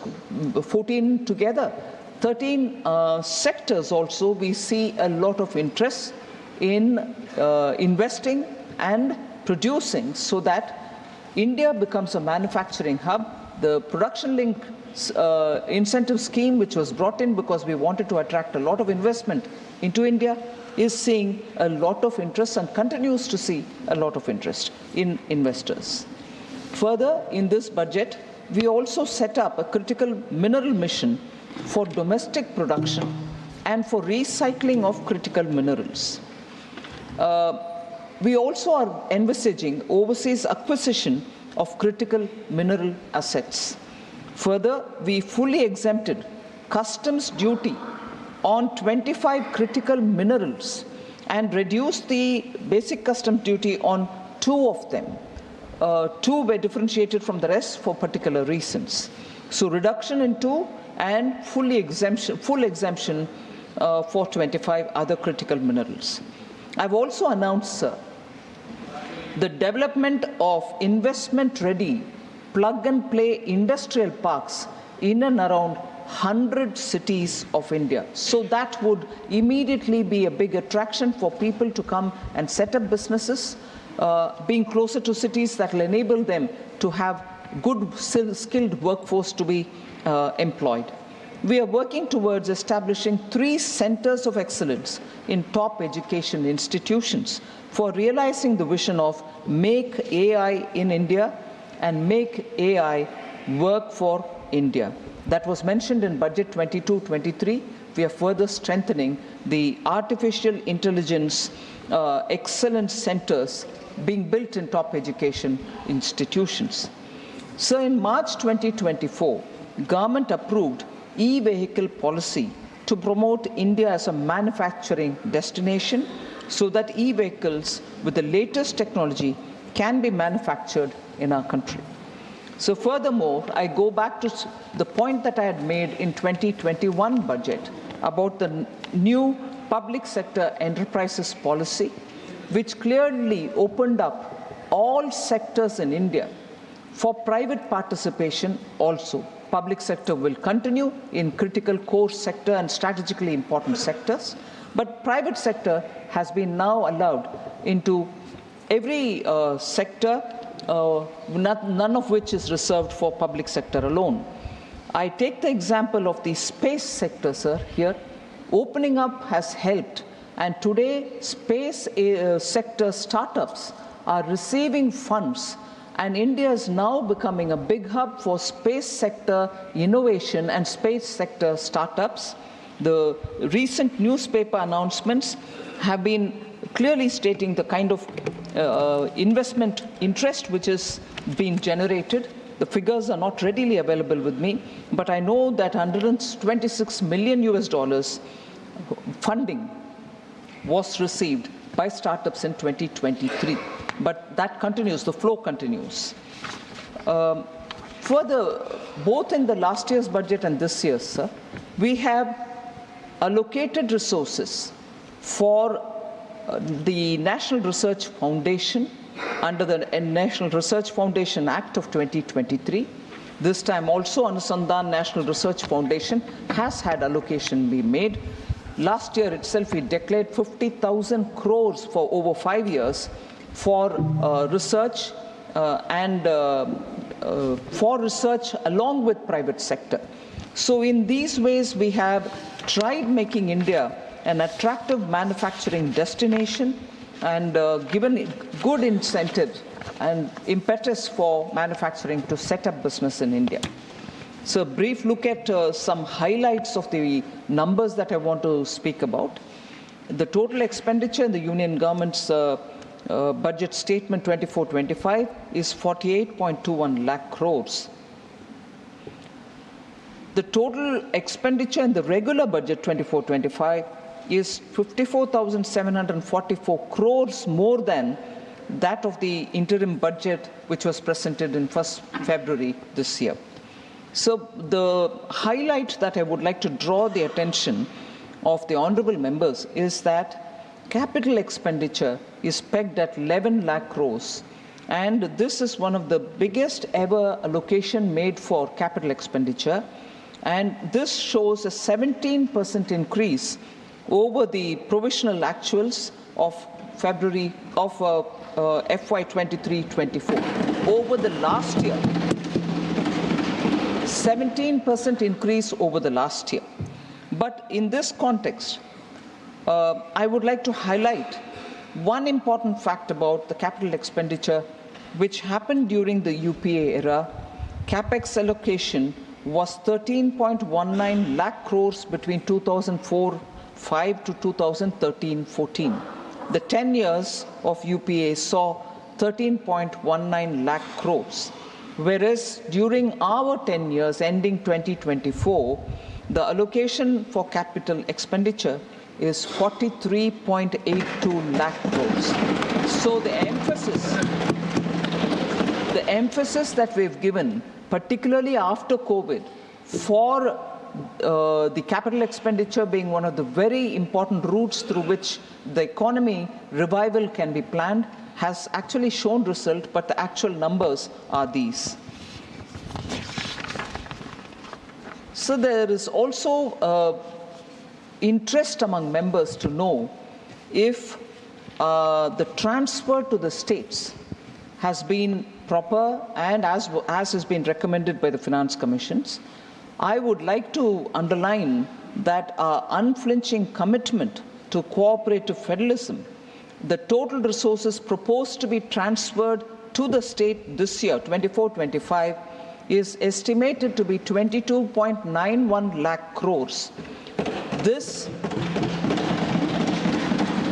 14 together, 13 sectors also, we see a lot of interest in investing and producing so that India becomes a manufacturing hub. The production-linked incentive scheme, which was brought in because we wanted to attract a lot of investment into India, is seeing a lot of interest and continues to see a lot of interest in investors. Further, in this budget, we also set up a critical mineral mission for domestic production and for recycling of critical minerals. We also are envisaging overseas acquisition of critical mineral assets. Further, we fully exempted customs duty on 25 critical minerals and reduced the basic customs duty on 2 of them. 2 were differentiated from the rest for particular reasons. So reduction in 2 and full exemption for 25 other critical minerals. I've also announced, sir, the development of investment-ready plug-and-play industrial parks in and around 100 cities of India. So that would immediately be a big attraction for people to come and set up businesses, being closer to cities that will enable them to have good skilled workforce to be employed. We are working towards establishing 3 centers of excellence in top education institutions for realizing the vision of Make AI in India and Make AI Work for India. That was mentioned in Budget 22-23. We are further strengthening the artificial intelligence excellence centers being built in top education institutions. So in March 2024, government approved e-vehicle policy to promote India as a manufacturing destination so that e-vehicles with the latest technology can be manufactured in our country. So furthermore, I go back to the point that I had made in 2021 budget about the new public sector enterprises policy, which clearly opened up all sectors in India for private participation also. Public sector will continue in critical core sector and strategically important sectors, but private sector has been now allowed into every sector, none of which is reserved for public sector alone. I take the example of the space sector, sir, here. Opening up has helped, and today space sector startups are receiving funds, and India is now becoming a big hub for space sector innovation and space sector startups. The recent newspaper announcements have been clearly stating the kind of investment interest which is being generated. The figures are not readily available with me, but I know that $126 million funding was received by startups in 2023. But that continues, the flow continues. Further, both in the last year's budget and this year's, sir, we have allocated resources for the National Research Foundation under the National Research Foundation Act of 2023. This time also Anusandhan National Research Foundation has had allocation be made. Last year itself we declared 50,000 crores for over 5 years for research along with private sector. So in these ways we have tried making India an attractive manufacturing destination and given good incentive and impetus for manufacturing to set up business in India. So a brief look at some highlights of the numbers that I want to speak about. The total expenditure in the Union government's budget statement 24-25 is 48.21 lakh crores. The total expenditure in the regular budget 24-25 is 54,744 crores more than that of the interim budget which was presented in 1st February this year. So the highlight that I would like to draw the attention of the honorable members is that capital expenditure is pegged at 11 lakh crores, and this is one of the biggest ever allocation made for capital expenditure, and this shows a 17% increase over the provisional actuals of February of FY 23-24 over the last year. 17% increase over the last year. But in this context, I would like to highlight one important fact about the capital expenditure which happened during the UPA era. CapEx allocation was 13.19 lakh crores between 2004-5 to 2013-14. The 10 years of UPA saw 13.19 lakh crores, whereas during our 10 years ending 2024, the allocation for capital expenditure is 43.82 lakh crores. So the emphasis that we've given, particularly after COVID, for the capital expenditure being one of the very important routes through which the economy revival can be planned, has actually shown result, but the actual numbers are these. So there is also interest among members to know if the transfer to the states has been proper and as has been recommended by the Finance Commissions. I would like to underline that our unflinching commitment to cooperative federalism, the total resources proposed to be transferred to the state this year, 24-25, is estimated to be 22.91 lakh crores. This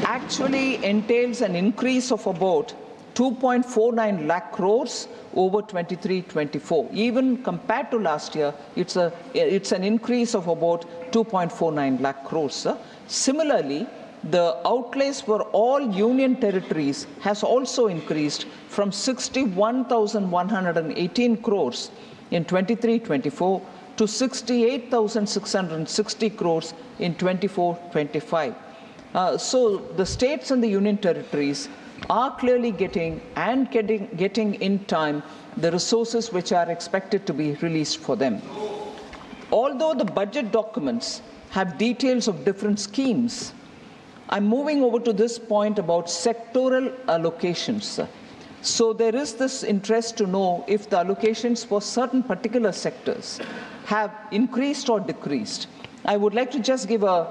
actually entails an increase of about 2.49 lakh crores over 23-24. Even compared to last year, it's an increase of about 2.49 lakh crores. Similarly, the outlays for all union territories has also increased from 61,118 crores in 23-24 to 68,660 crores in 24-25. So the states and the union territories are clearly getting in time the resources which are expected to be released for them. Although the budget documents have details of different schemes, I'm moving over to this point about sectoral allocations. So there is this interest to know if the allocations for certain particular sectors have increased or decreased. I would like to just give a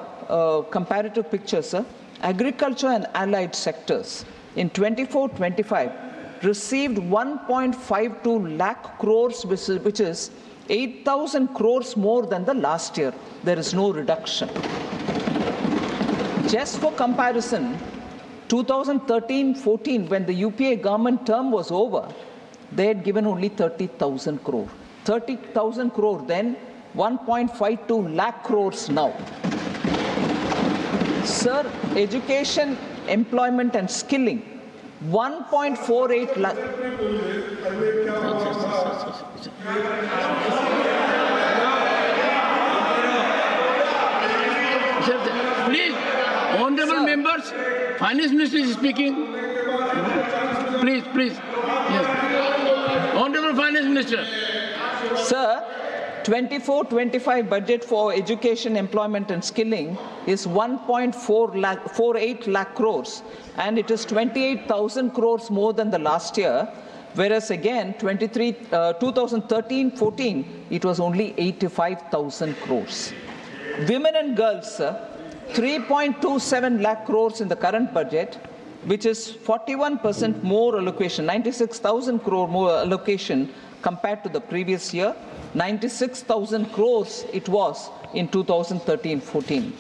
comparative picture, sir. Agriculture and allied sectors in 24-25 received 1.52 lakh crores, which is 8,000 crores more than the last year. There is no reduction. Just for comparison, 2013-14, when the UPA government term was over, they had given only 30,000 crore. 30,000 crore then, 1.52 lakh crores now. Sir, education, employment and skilling, 1.48 lakh. Please, honorable members, Finance Minister is speaking. Please. Yes. Honorable Finance Minister. Sir, 24-25 budget for education, employment and skilling is 1.48 lakh crores, and it is 28,000 crores more than the last year, whereas again 2013-14 it was only 85,000 crores. Women and girls, 3.27 lakh crores in the current budget, which is 41% more allocation, 96,000 crore more allocation compared to the previous year. 96,000 crores it was in 2013-14.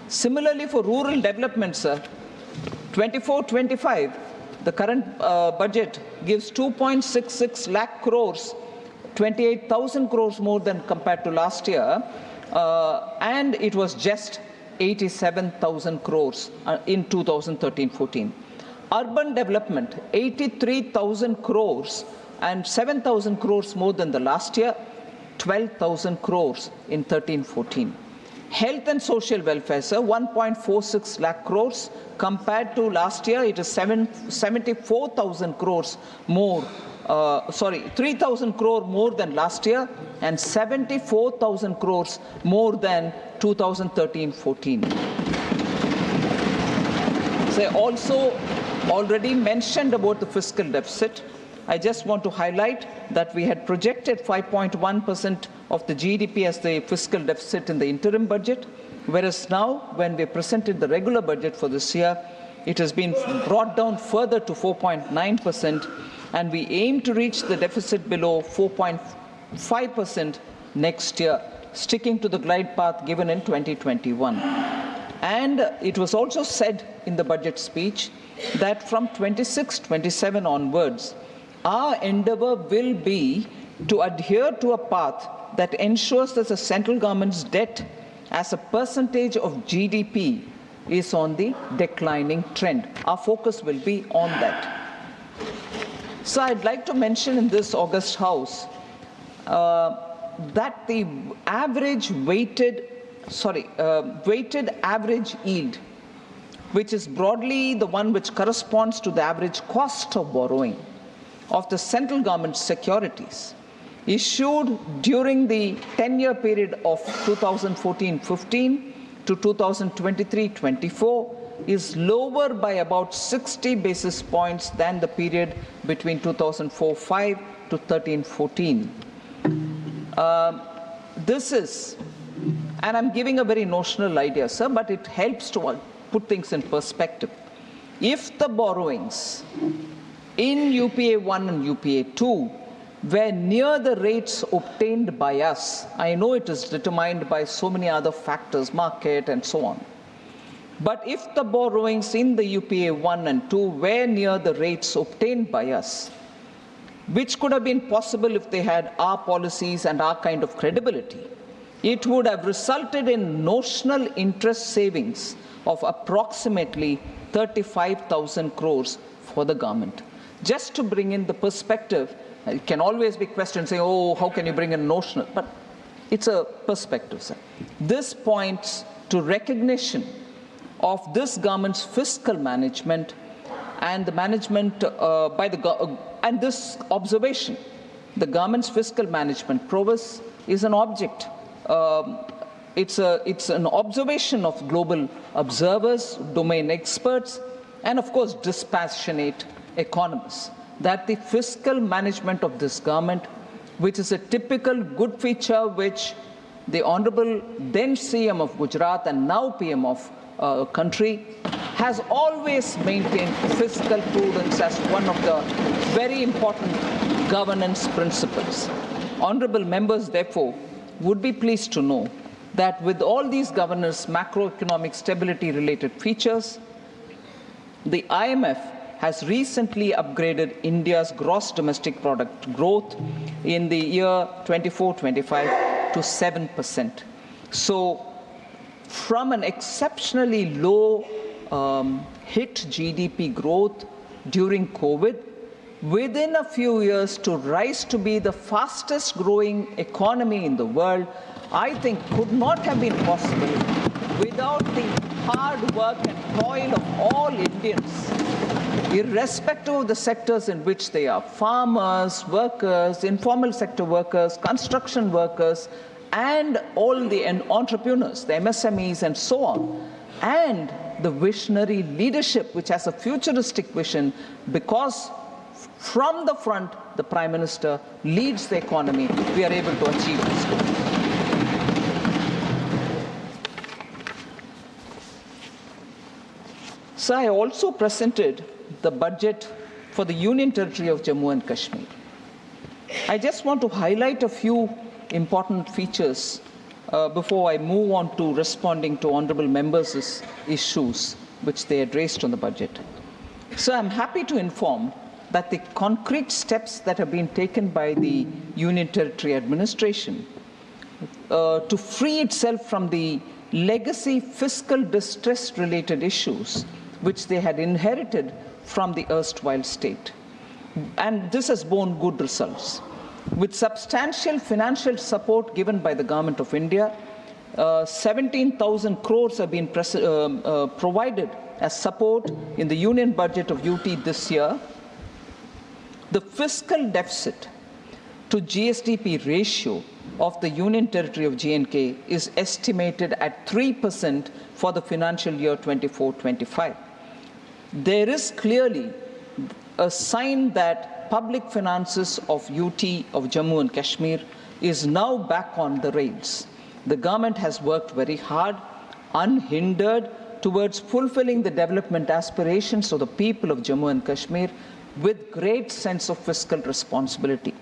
Similarly, for rural development, sir, 24-25, the current budget gives 2.66 lakh crores, 28,000 crores more than compared to last year, and it was just 87,000 crores in 2013-14. Urban development, 83,000 crores and 7,000 crores more than the last year, 12,000 crores in 13-14. Health and social welfare, sir, 1.46 lakh crores. Compared to last year, it is 74,000 crores more. 3,000 crore more than last year and 74,000 crores more than 2013-14. So also already mentioned about the fiscal deficit. I just want to highlight that we had projected 5.1% of the GDP as the fiscal deficit in the interim budget, whereas now when we presented the regular budget for this year, it has been brought down further to 4.9%, and we aim to reach the deficit below 4.5% next year, sticking to the glide path given in 2021. And it was also said in the budget speech that from 26-27 onwards, our endeavor will be to adhere to a path that ensures that the central government's debt as a percentage of GDP is on the declining trend. Our focus will be on that. So I'd like to mention in this August House that the average weighted average yield, which is broadly the one which corresponds to the average cost of borrowing of the central government securities issued during the 10-year period of 2014-15 to 2023-24 is lower by about 60 basis points than the period between 2004-5 to 13-14. This is, and I'm giving a very notional idea, sir, but it helps to put things in perspective. If the borrowings in UPA 1 and UPA 2 were near the rates obtained by us, I know it is determined by so many other factors, market and so on, but if the borrowings in the UPA 1 and 2 were near the rates obtained by us, which could have been possible if they had our policies and our kind of credibility, it would have resulted in notional interest savings of approximately 35,000 crores for the government. Just to bring in the perspective, it can always be questioned, saying, oh, how can you bring in notional? But it's a perspective, sir. This points to recognition of this government's fiscal management and the management and this observation, the government's fiscal management prowess is an object. It's an observation of global observers, domain experts, and of course dispassionate economists, that the fiscal management of this government, which is a typical good feature which the Honorable then CM of Gujarat and now PM of country has always maintained fiscal prudence as one of the very important governance principles. Honorable members, therefore, would be pleased to know that with all these governance macroeconomic stability related features, the IMF has recently upgraded India's gross domestic product growth in the year 24-25 to 7%. So from an exceptionally low hit GDP growth during COVID, within a few years to rise to be the fastest growing economy in the world, I think could not have been possible without the hard work and toil of all Indians, irrespective of the sectors in which they are, farmers, workers, informal sector workers, construction workers, and all the entrepreneurs, the MSMEs and so on, and the visionary leadership which has a futuristic vision, because from the front, the Prime Minister leads the economy, we are able to achieve this goal. So I also presented the budget for the Union Territory of Jammu and Kashmir. I just want to highlight a few important features before I move on to responding to honourable members' issues which they had raised on the budget. So I'm happy to inform that the concrete steps that have been taken by the Union Territory administration to free itself from the legacy fiscal distress related issues which they had inherited from the erstwhile state. And this has borne good results. With substantial financial support given by the Government of India, 17,000 crores have been provided as support in the Union budget of UT this year. The fiscal deficit to GSDP ratio of the Union Territory of J&K is estimated at 3% for the financial year 24-25. There is clearly a sign that public finances of UT of Jammu and Kashmir is now back on the rails. The government has worked very hard, unhindered, towards fulfilling the development aspirations of the people of Jammu and Kashmir with great sense of fiscal responsibility.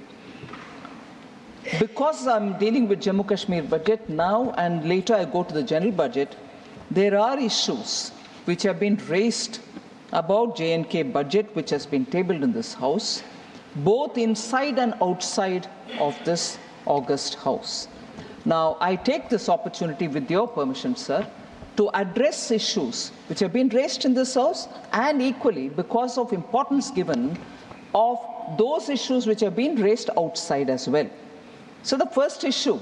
Because I'm dealing with Jammu Kashmir budget now and later I go to the general budget, there are issues which have been raised about J&K budget which has been tabled in this house, both inside and outside of this august house. Now, I take this opportunity with your permission, sir, to address issues which have been raised in this house and equally because of importance given of those issues which have been raised outside as well. So the first issue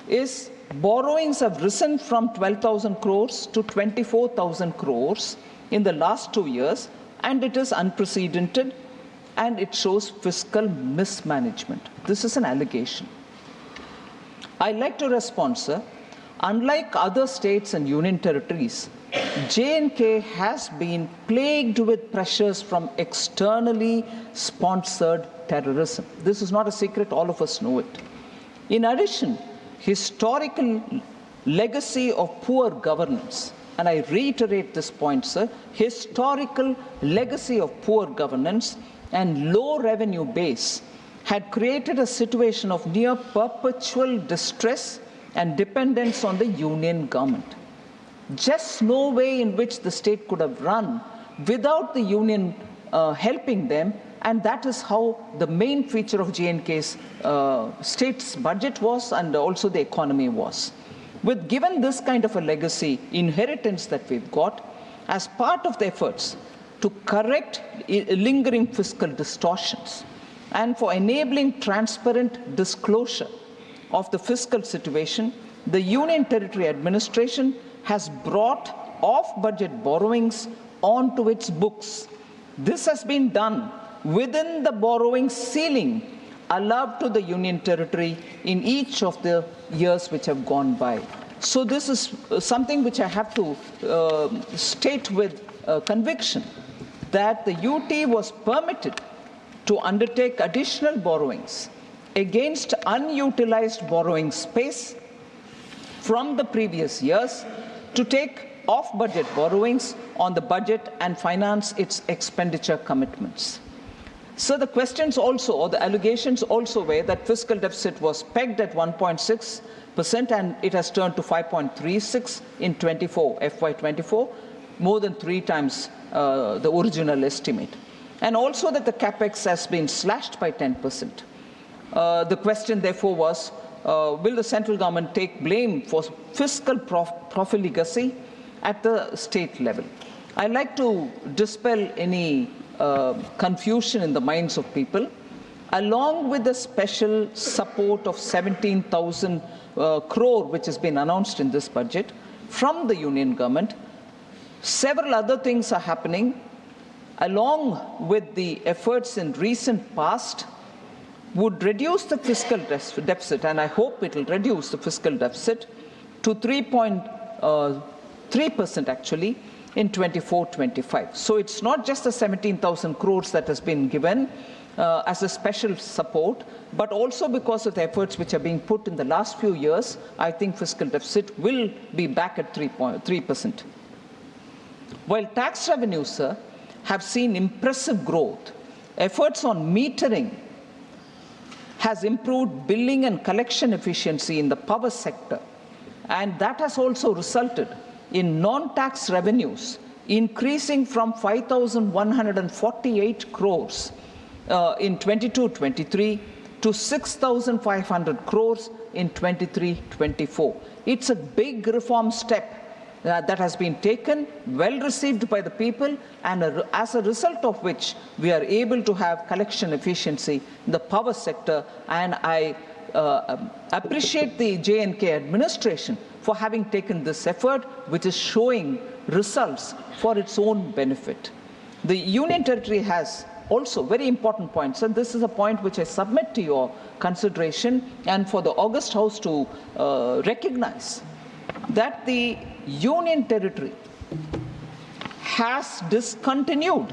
is borrowings have risen from 12,000 crores to 24,000 crores in the last 2 years, and it is unprecedented, and it shows fiscal mismanagement. This is an allegation. I like to respond, sir. Unlike other states and union territories, J&K has been plagued with pressures from externally sponsored terrorism. This is not a secret, all of us know it. In addition, historical legacy of poor governance, and I reiterate this point, sir, historical legacy of poor governance and low revenue base had created a situation of near perpetual distress and dependence on the union government. Just no way in which the state could have run without the union helping them, and that is how the main feature of J&K's state's budget was, and also the economy was. Given this kind of a legacy inheritance that we've got, as part of the efforts to correct lingering fiscal distortions and for enabling transparent disclosure of the fiscal situation, the Union Territory Administration has brought off-budget borrowings onto its books. This has been done within the borrowing ceiling allowed to the Union Territory in each of the years which have gone by. So this is something which I have to state with conviction, that the UT was permitted to undertake additional borrowings against unutilized borrowing space from the previous years to take off-budget borrowings on the budget and finance its expenditure commitments. So the questions also, or the allegations also were that fiscal deficit was pegged at 1.6% and it has turned to 5.36 in FY24, more than 3 times the original estimate. And also that the capex has been slashed by 10%. The question therefore was, will the central government take blame for fiscal profligacy at the state level? I'd like to dispel any confusion in the minds of people. Along with the special support of 17,000 crore which has been announced in this budget from the union government, several other things are happening along with the efforts in recent past would reduce the fiscal deficit, and I hope it will reduce the fiscal deficit to 3.3% actually in 24-25. So it's not just the 17,000 crores that has been given as a special support, but also because of the efforts which are being put in the last few years, I think fiscal deficit will be back at 3%. While tax revenues, sir, have seen impressive growth, efforts on metering has improved billing and collection efficiency in the power sector, and that has also resulted in non-tax revenues increasing from 5,148 crores in 22-23 to 6,500 crores in 23-24. It's a big reform step that has been taken, well received by the people, and as a result of which we are able to have collection efficiency in the power sector. And I appreciate the J&K administration for having taken this effort, which is showing results for its own benefit. The Union Territory has also very important points, and this is a point which I submit to your consideration and for the August House to recognize, that the Union Territory has discontinued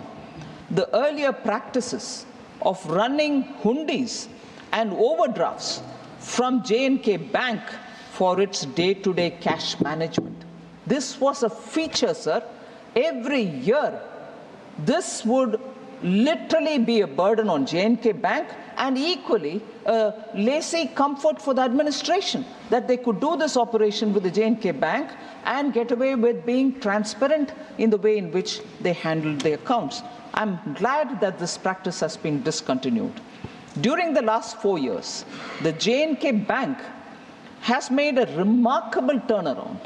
the earlier practices of running hundis and overdrafts from J&K Bank for its day-to-day cash management. This was a feature, sir. Every year, this would literally be a burden on J&K Bank, and equally a lazy comfort for the administration, that they could do this operation with the J&K Bank and get away with being transparent in the way in which they handled their accounts. I'm glad that this practice has been discontinued. During the last 4 years, the J&K Bank has made a remarkable turnaround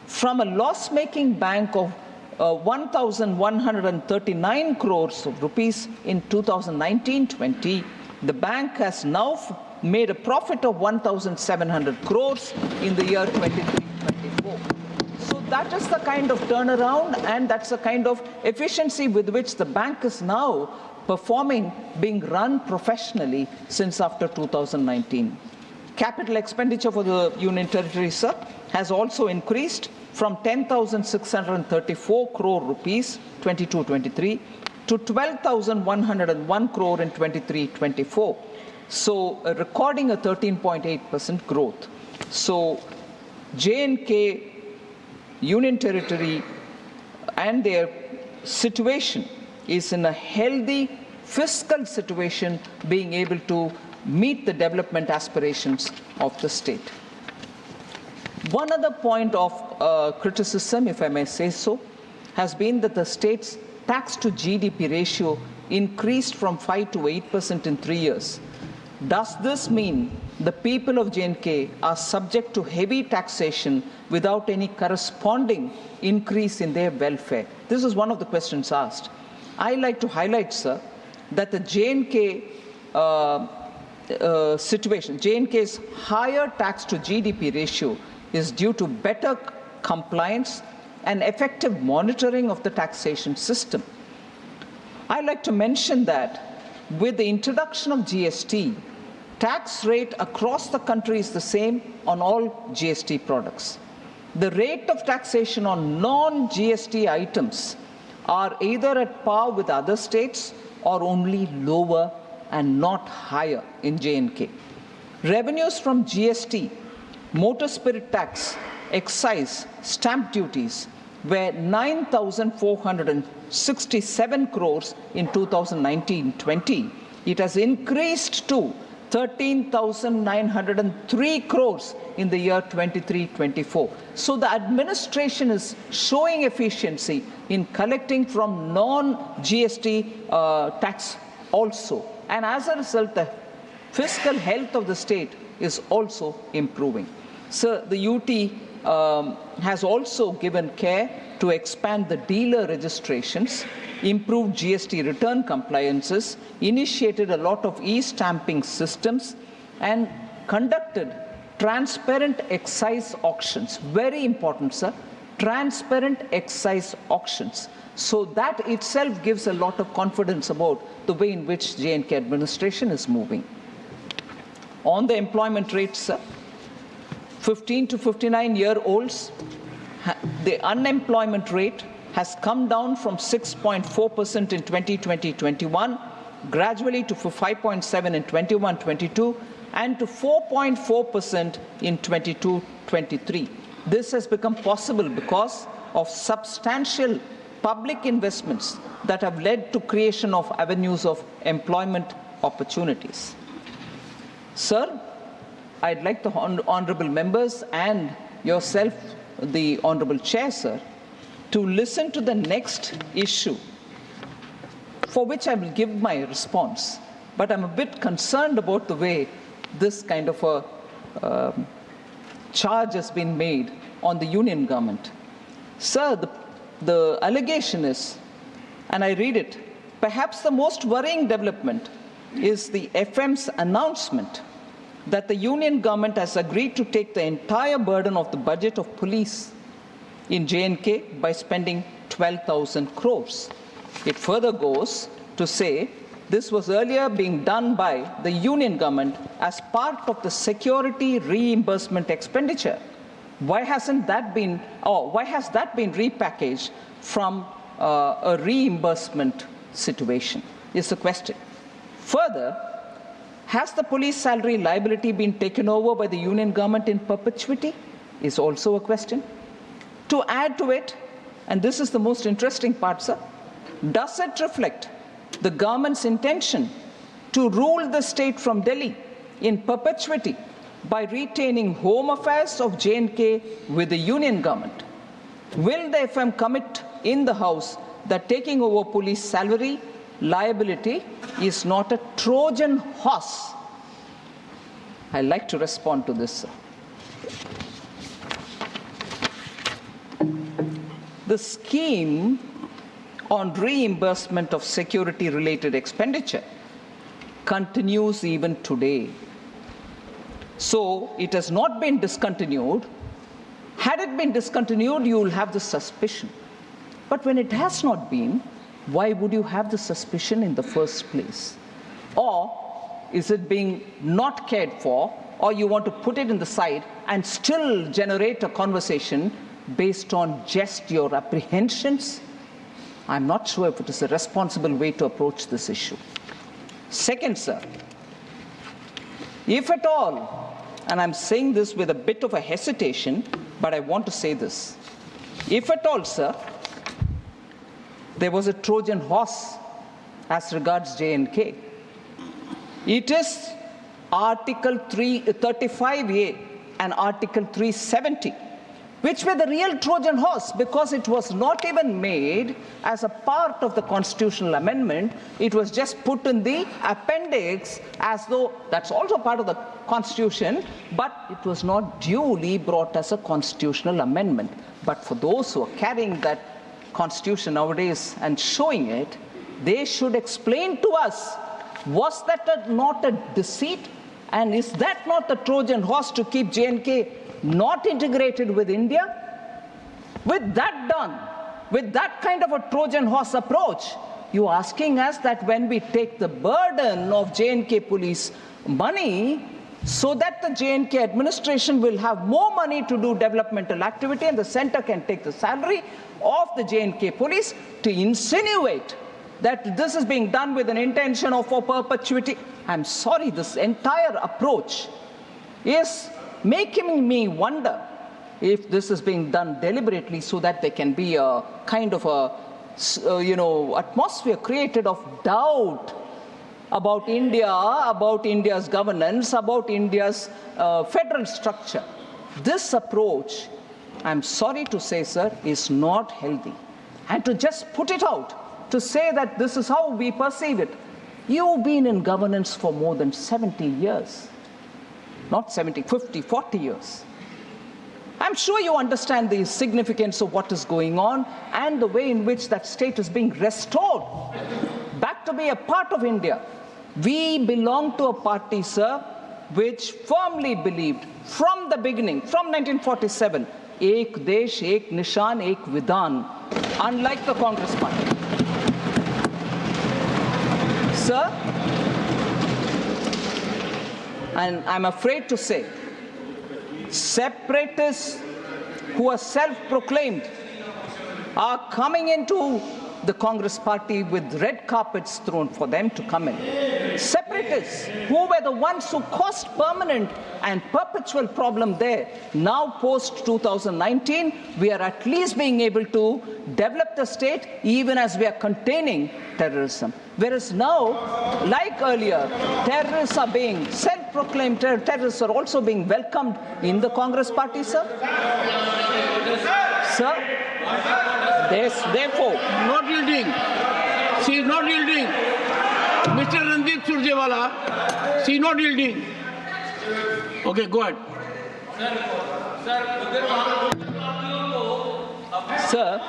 from a loss-making bank of 1,139 crores of rupees in 2019-20. The bank has now made a profit of 1,700 crores in the year 23-24. So that is the kind of turnaround, and that's the kind of efficiency with which the bank is now performing, being run professionally since after 2019. Capital expenditure for the Union Territory, sir, has also increased from 10,634 crore rupees 22-23 to 12,101 crore in 23-24. So recording a 13.8% growth. So J&K, Union Territory and their situation is in a healthy fiscal situation, being able to meet the development aspirations of the state. One other point of criticism, if I may say so, has been that the state's tax to GDP ratio increased from 5 to 8% in 3 years. Does this mean the people of J&K are subject to heavy taxation without any corresponding increase in their welfare? This is one of the questions asked. I like to highlight, sir, that the J&K situation, J&K's higher tax to GDP ratio is due to better compliance and effective monitoring of the taxation system. I like to mention that with the introduction of GST, tax rate across the country is the same on all GST products. The rate of taxation on non-GST items are either at par with other states or only lower and not higher in J&K. Revenues from GST, motor spirit tax, excise, stamp duties were 9,467 crores in 2019-20. It has increased to 13,903 crores in the year 23-24. So the administration is showing efficiency in collecting from non-GST tax also. And as a result, the fiscal health of the state is also improving. So the UT has also given care to expand the dealer registrations, improved GST return compliances, initiated a lot of e-stamping systems, and conducted transparent excise auctions. Very important, sir. Transparent excise auctions. So that itself gives a lot of confidence about the way in which J&K administration is moving. On the employment rates, sir, 15 to 59-year-olds, the unemployment rate has come down from 6.4% in 2020-21, gradually to 5.7% in 21-22, and to 4.4% in 22-23. This has become possible because of substantial public investments that have led to creation of avenues of employment opportunities. Sir, I'd like the honorable members and yourself, the honorable chair, sir, to listen to the next issue, for which I will give my response. But I'm a bit concerned about the way this kind of a charge has been made on the union government. Sir, the allegation is, and I read it, perhaps the most worrying development is the FM's announcement that the union government has agreed to take the entire burden of the budget of police in J&K by spending 12,000 crores. It further goes to say this was earlier being done by the union government as part of the security reimbursement expenditure. Why hasn't that been, or why has that been repackaged from a reimbursement situation is the question. Further, has the police salary liability been taken over by the union government in perpetuity is also a question. To add to it, and this is the most interesting part, sir, does it reflect the government's intention to rule the state from Delhi in perpetuity by retaining home affairs of J&K with the union government? Will the FM commit in the House that taking over police salary liability is not a Trojan horse? I'd like to respond to this, sir. The scheme on reimbursement of security-related expenditure continues even today. So it has not been discontinued. Had it been discontinued, you will have the suspicion. But when it has not been, why would you have the suspicion in the first place? Or is it being not cared for, or you want to put it in the side and still generate a conversation based on just your apprehensions? I'm not sure if it is a responsible way to approach this issue. Second, sir, if at all, and I'm saying this with a bit of a hesitation, but I want to say this. If at all, sir, there was a Trojan horse as regards J&K, it is Article 335A and Article 370, which were the real Trojan horse, because it was not even made as a part of the constitutional amendment. It was just put in the appendix as though that's also part of the Constitution, but it was not duly brought as a constitutional amendment. But for those who are carrying that Constitution nowadays and showing it, they should explain to us, was that not a deceit? And is that not the Trojan horse to keep J&K not integrated with India? With that done, with that kind of a Trojan horse approach, you're asking us that when we take the burden of J&K police money, so that the J&K administration will have more money to do developmental activity and the center can take the salary of the J&K police, to insinuate that this is being done with an intention of for perpetuity. I'm sorry, this entire approach is making me wonder if this is being done deliberately so that there can be a kind of a, atmosphere created of doubt about India, about India's governance, about India's federal structure. This approach, I'm sorry to say, sir, is not healthy. And to just put it out, to say that this is how we perceive it. You've been in governance for more than 70 years. Not 70, 50, 40 years. I'm sure you understand the significance of what is going on and the way in which that state is being restored back to be a part of India. We belong to a party, sir, which firmly believed from the beginning, from 1947, Ek Desh, Ek Nishan, Ek Vidhan, unlike the Congress party. Sir, and I'm afraid to say, separatists who are self-proclaimed are coming into the Congress party with red carpets thrown for them to come in. Separatists who were the ones who caused permanent and perpetual problem there. Now post-2019, we are at least being able to develop the state even as we are containing terrorism. Whereas now, like earlier, terrorists are being, self-proclaimed terrorists are also being welcomed in the Congress party, sir. Sir, therefore, not yielding. She is not yielding. Mr. Randeep Surjewala, she is not yielding. Okay, go ahead. Sir,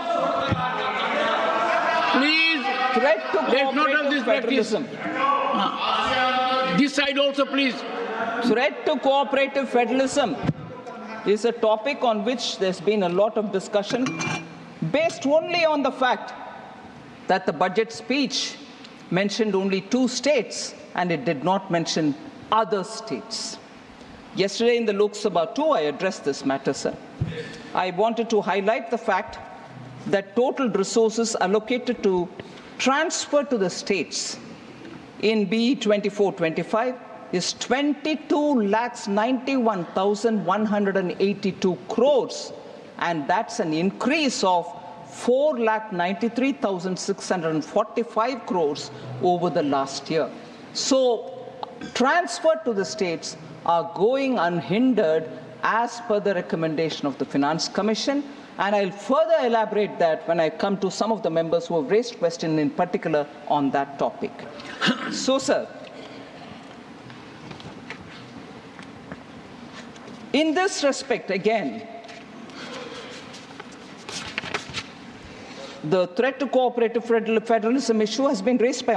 please, threat to let's not have this practice. This side also, please. Threat to cooperative federalism is a topic on which there's been a lot of discussion, based only on the fact that the budget speech mentioned only 2 states and it did not mention other states. Yesterday in the Lok Sabha 2, I addressed this matter, sir. I wanted to highlight the fact that total resources allocated to transfer to the states in BE 24-25 is 22,91,182 crores, and that's an increase of 4,93,645 crores over the last year. So transfer to the states are going unhindered as per the recommendation of the Finance Commission, and I'll further elaborate that when I come to some of the members who have raised questions in particular on that topic. So, sir, in this respect, again, the threat to cooperative federalism issue has been raised by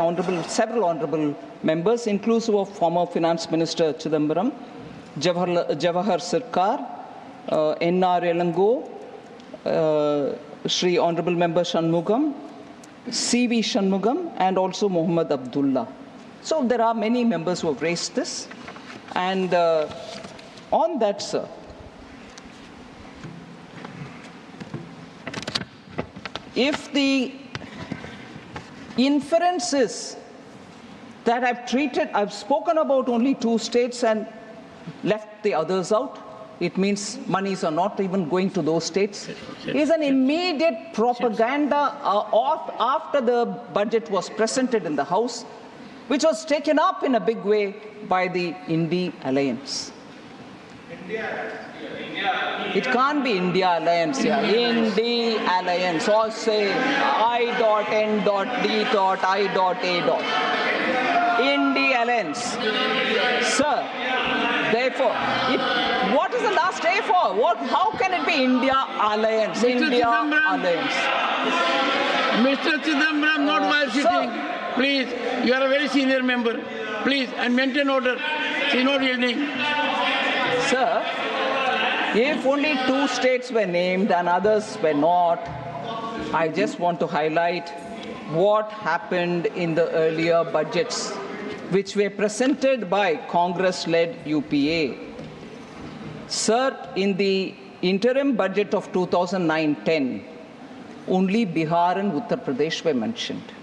several honorable members, inclusive of former Finance Minister Chidambaram. Jawahar Sarkar, N.R. Elango, Shri Honorable Member Shanmugam, C.V. Shanmugam, and also Muhammad Abdullah. So there are many members who have raised this. And on that, sir, if the inference is that I've spoken about only 2 states and left the others out, it means monies are not even going to those states, is an immediate propaganda after the budget was presented in the House, which was taken up in a big way by the India Alliance. It can't be India Alliance here. India Alliance, or say I.N.D.I.A. India Alliance. Sir, therefore, what is the last A for? How can it be India Alliance? India Alliance. Mr. Chidambaram, not while sitting. Please, you are a very senior member. Please, and maintain order. She is not yielding. Sir, if only 2 states were named and others were not, I just want to highlight what happened in the earlier budgets, which were presented by Congress-led UPA. Sir, in the interim budget of 2009-10, only Bihar and Uttar Pradesh were mentioned.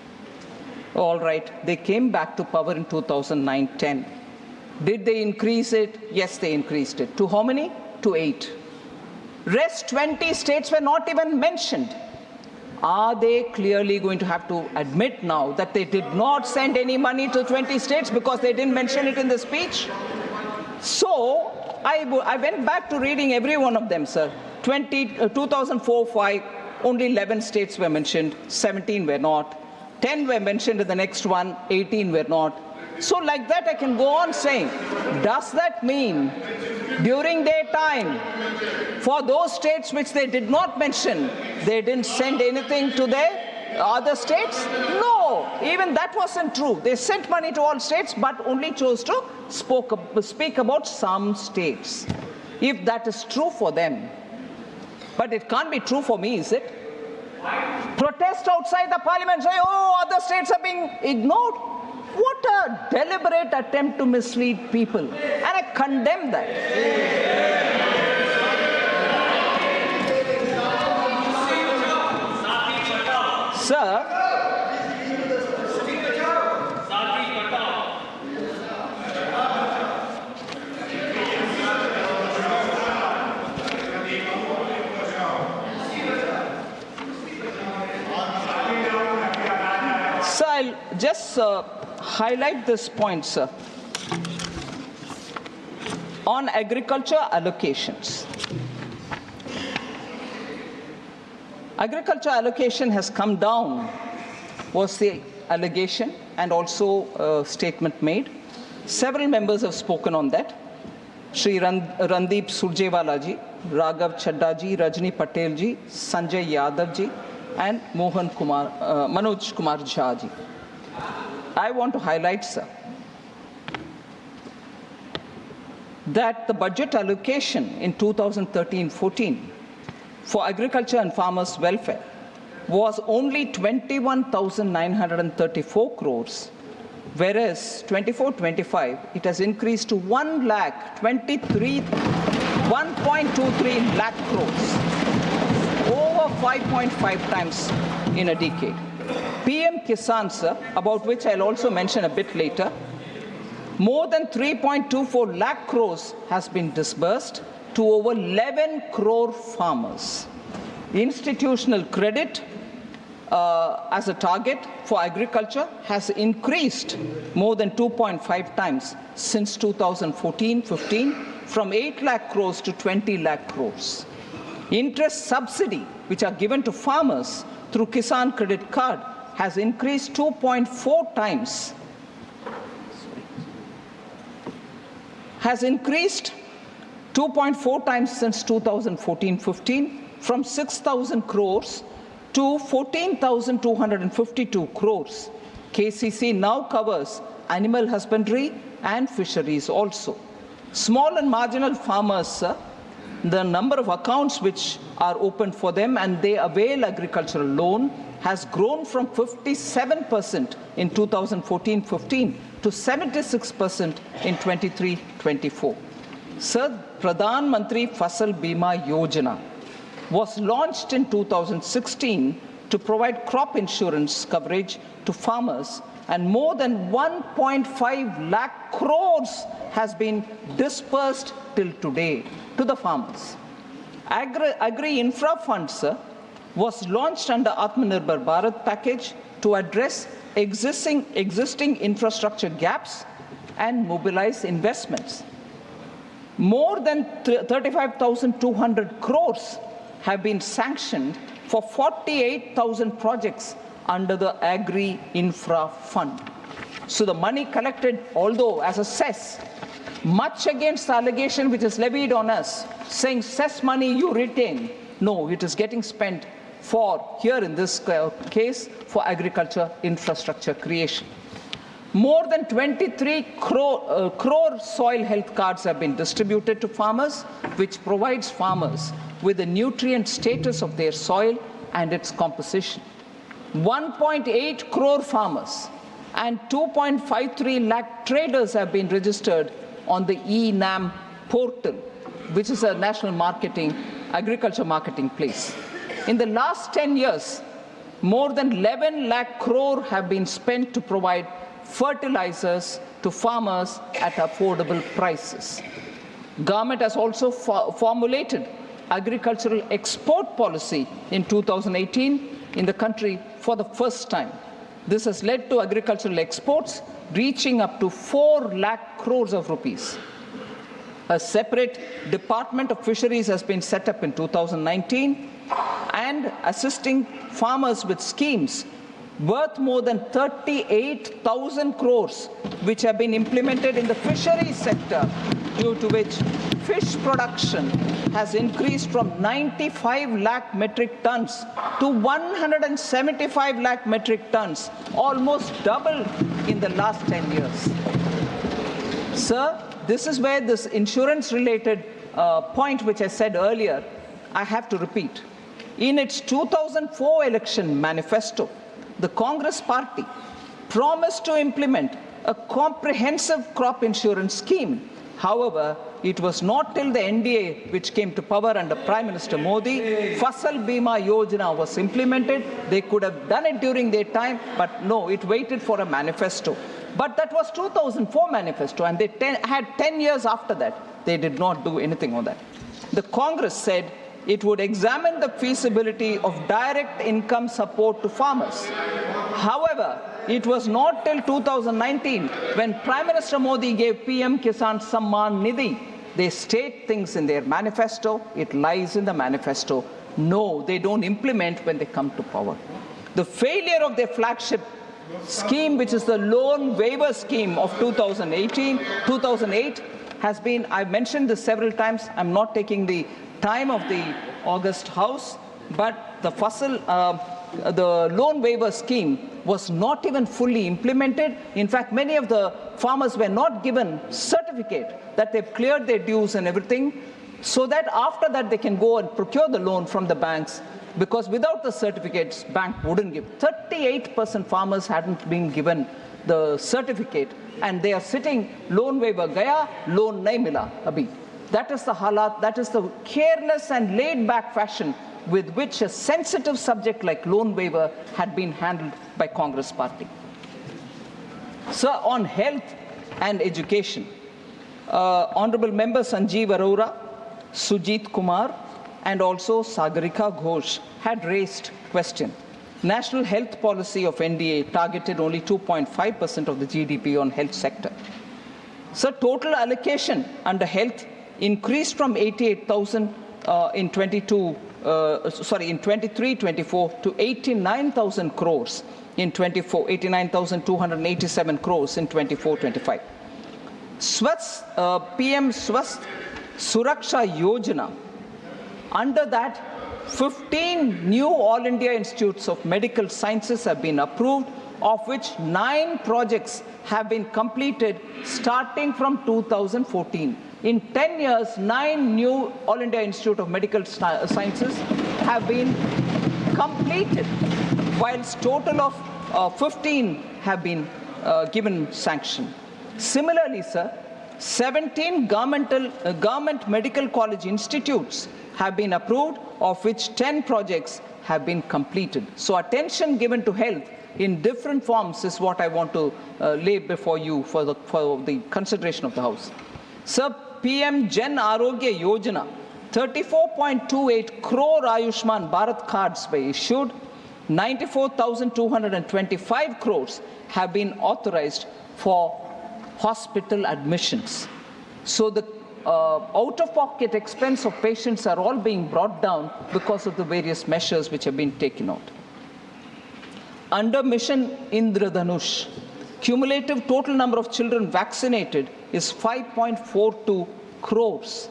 All right, they came back to power in 2009-10. Did they increase it? Yes, they increased it. To how many? To 8. Rest 20 states were not even mentioned. Are they clearly going to have to admit now that they did not send any money to 20 states because they didn't mention it in the speech? So I went back to reading every one of them, sir. 2004-05, only 11 states were mentioned, 17 were not. 10 were mentioned in the next one, 18 were not. So like that I can go on saying, does that mean during their time, for those states which they did not mention, they didn't send anything to their other states? No, even that wasn't true. They sent money to all states, but only chose to speak about some states. If that is true for them, but it can't be true for me, is it? Protest outside the parliament, say, oh, other states are being ignored. What a deliberate attempt to mislead people. And I condemn that. Sir, I'll just highlight this point, sir, on agriculture allocations. Agriculture allocation has come down, was the allegation, and also a statement made. Several members have spoken on that. Shri Randeep Surjewala ji, Raghav Chadda ji, Rajni Patel ji, Sanjay Yadav ji, and Manoj Kumar Jha ji. I want to highlight, sir, that the budget allocation in 2013-14 for agriculture and farmers' welfare was only 21,934 crores, whereas 24-25 it has increased to 1.23 lakh crores, over 5.5 times in a decade. PM Kisan, sir, about which I'll also mention a bit later, more than 3.24 lakh crores has been disbursed to over 11 crore farmers. Institutional credit as a target for agriculture has increased more than 2.5 times since 2014-15, from 8 lakh crores to 20 lakh crores. Interest subsidy, which are given to farmers through Kisan Credit Card, has increased 2.4 times. Has increased 2.4 times since 2014-15, from 6,000 crores to 14,252 crores. KCC now covers animal husbandry and fisheries also. Small and marginal farmers, the number of accounts which are opened for them and they avail agricultural loan has grown from 57% in 2014-15 to 76% in 23-24. Sir, Pradhan Mantri Fasal Bima Yojana was launched in 2016 to provide crop insurance coverage to farmers, and more than 1.5 lakh crores has been dispersed till today to the farmers. Agri-Infra Fund, sir, was launched under Atmanirbhar Bharat package to address existing infrastructure gaps and mobilize investments. More than 35,200 crores have been sanctioned for 48,000 projects under the Agri-Infra Fund. So the money collected, although as a cess, much against the allegation which is levied on us, saying cess money you retain. No, it is getting spent for, here in this case, for agriculture infrastructure creation. More than 23 crore soil health cards have been distributed to farmers, which provides farmers with the nutrient status of their soil and its composition. 1.8 crore farmers and 2.53 lakh traders have been registered on the eNAM portal, which is a national agriculture marketing place. In the last 10 years, more than 11 lakh crore have been spent to provide fertilizers to farmers at affordable prices. Government has also formulated agricultural export policy in 2018 in the country for the first time. This has led to agricultural exports reaching up to 4 lakh crores of rupees. A separate Department of Fisheries has been set up in 2019 and assisting farmers with schemes worth more than 38,000 crores, which have been implemented in the fisheries sector, due to which fish production has increased from 95 lakh metric tons to 175 lakh metric tons, almost double in the last 10 years. Sir, this is where this insurance-related point which I said earlier, I have to repeat. In its 2004 election manifesto, the Congress party promised to implement a comprehensive crop insurance scheme. However, it was not till the NDA, which came to power under Prime Minister Modi, Fasal Bima Yojana was implemented. They could have done it during their time, but no, it waited for a manifesto. But that was 2004 manifesto, and they had 10 years after that. They did not do anything on that. The Congress said it would examine the feasibility of direct income support to farmers. However, it was not till 2019 when Prime Minister Modi gave PM Kisan Samman Nidhi. They state things in their manifesto, it lies in the manifesto. No, they don't implement when they come to power. The failure of their flagship scheme, which is the loan waiver scheme of 2008, has been, I've mentioned this several times, I'm not taking the time of the August House, but the loan waiver scheme was not even fully implemented. In fact, many of the farmers were not given certificate that they've cleared their dues and everything, so that after that they can go and procure the loan from the banks, because without the certificates, bank wouldn't give. 38% farmers hadn't been given the certificate, and they are sitting, loan waiver gaya, loan nahi mila abhi. That is the halat, that is the careless and laid-back fashion with which a sensitive subject like loan waiver had been handled by Congress party. Sir, on health and education, Honorable Member Sanjeev Arora, Sujit Kumar, and also Sagarika Ghosh had raised question. National health policy of NDA targeted only 2.5% of the GDP on health sector. So total allocation under health increased from 88,000 in 23-24 to 89,000 crores in 24, 89,287 crores in 24-25. PM Swasth Suraksha Yojana, under that 15 new All India Institutes of Medical Sciences have been approved, of which 9 projects have been completed starting from 2014. In 10 years, 9 new All India Institute of Medical Sciences have been completed, whilst total of 15 have been given sanction. Similarly, sir, 17 government medical college institutes have been approved, of which 10 projects have been completed. So attention given to health in different forms is what I want to lay before you for the consideration of the House. Sir, PM Jan Arogya Yojana, 34.28 crore Ayushman Bharat cards were issued, 94,225 crores have been authorized for hospital admissions. So the out-of-pocket expense of patients are all being brought down because of the various measures which have been taken out. Under Mission Indradhanush, cumulative total number of children vaccinated is 5.42 crores.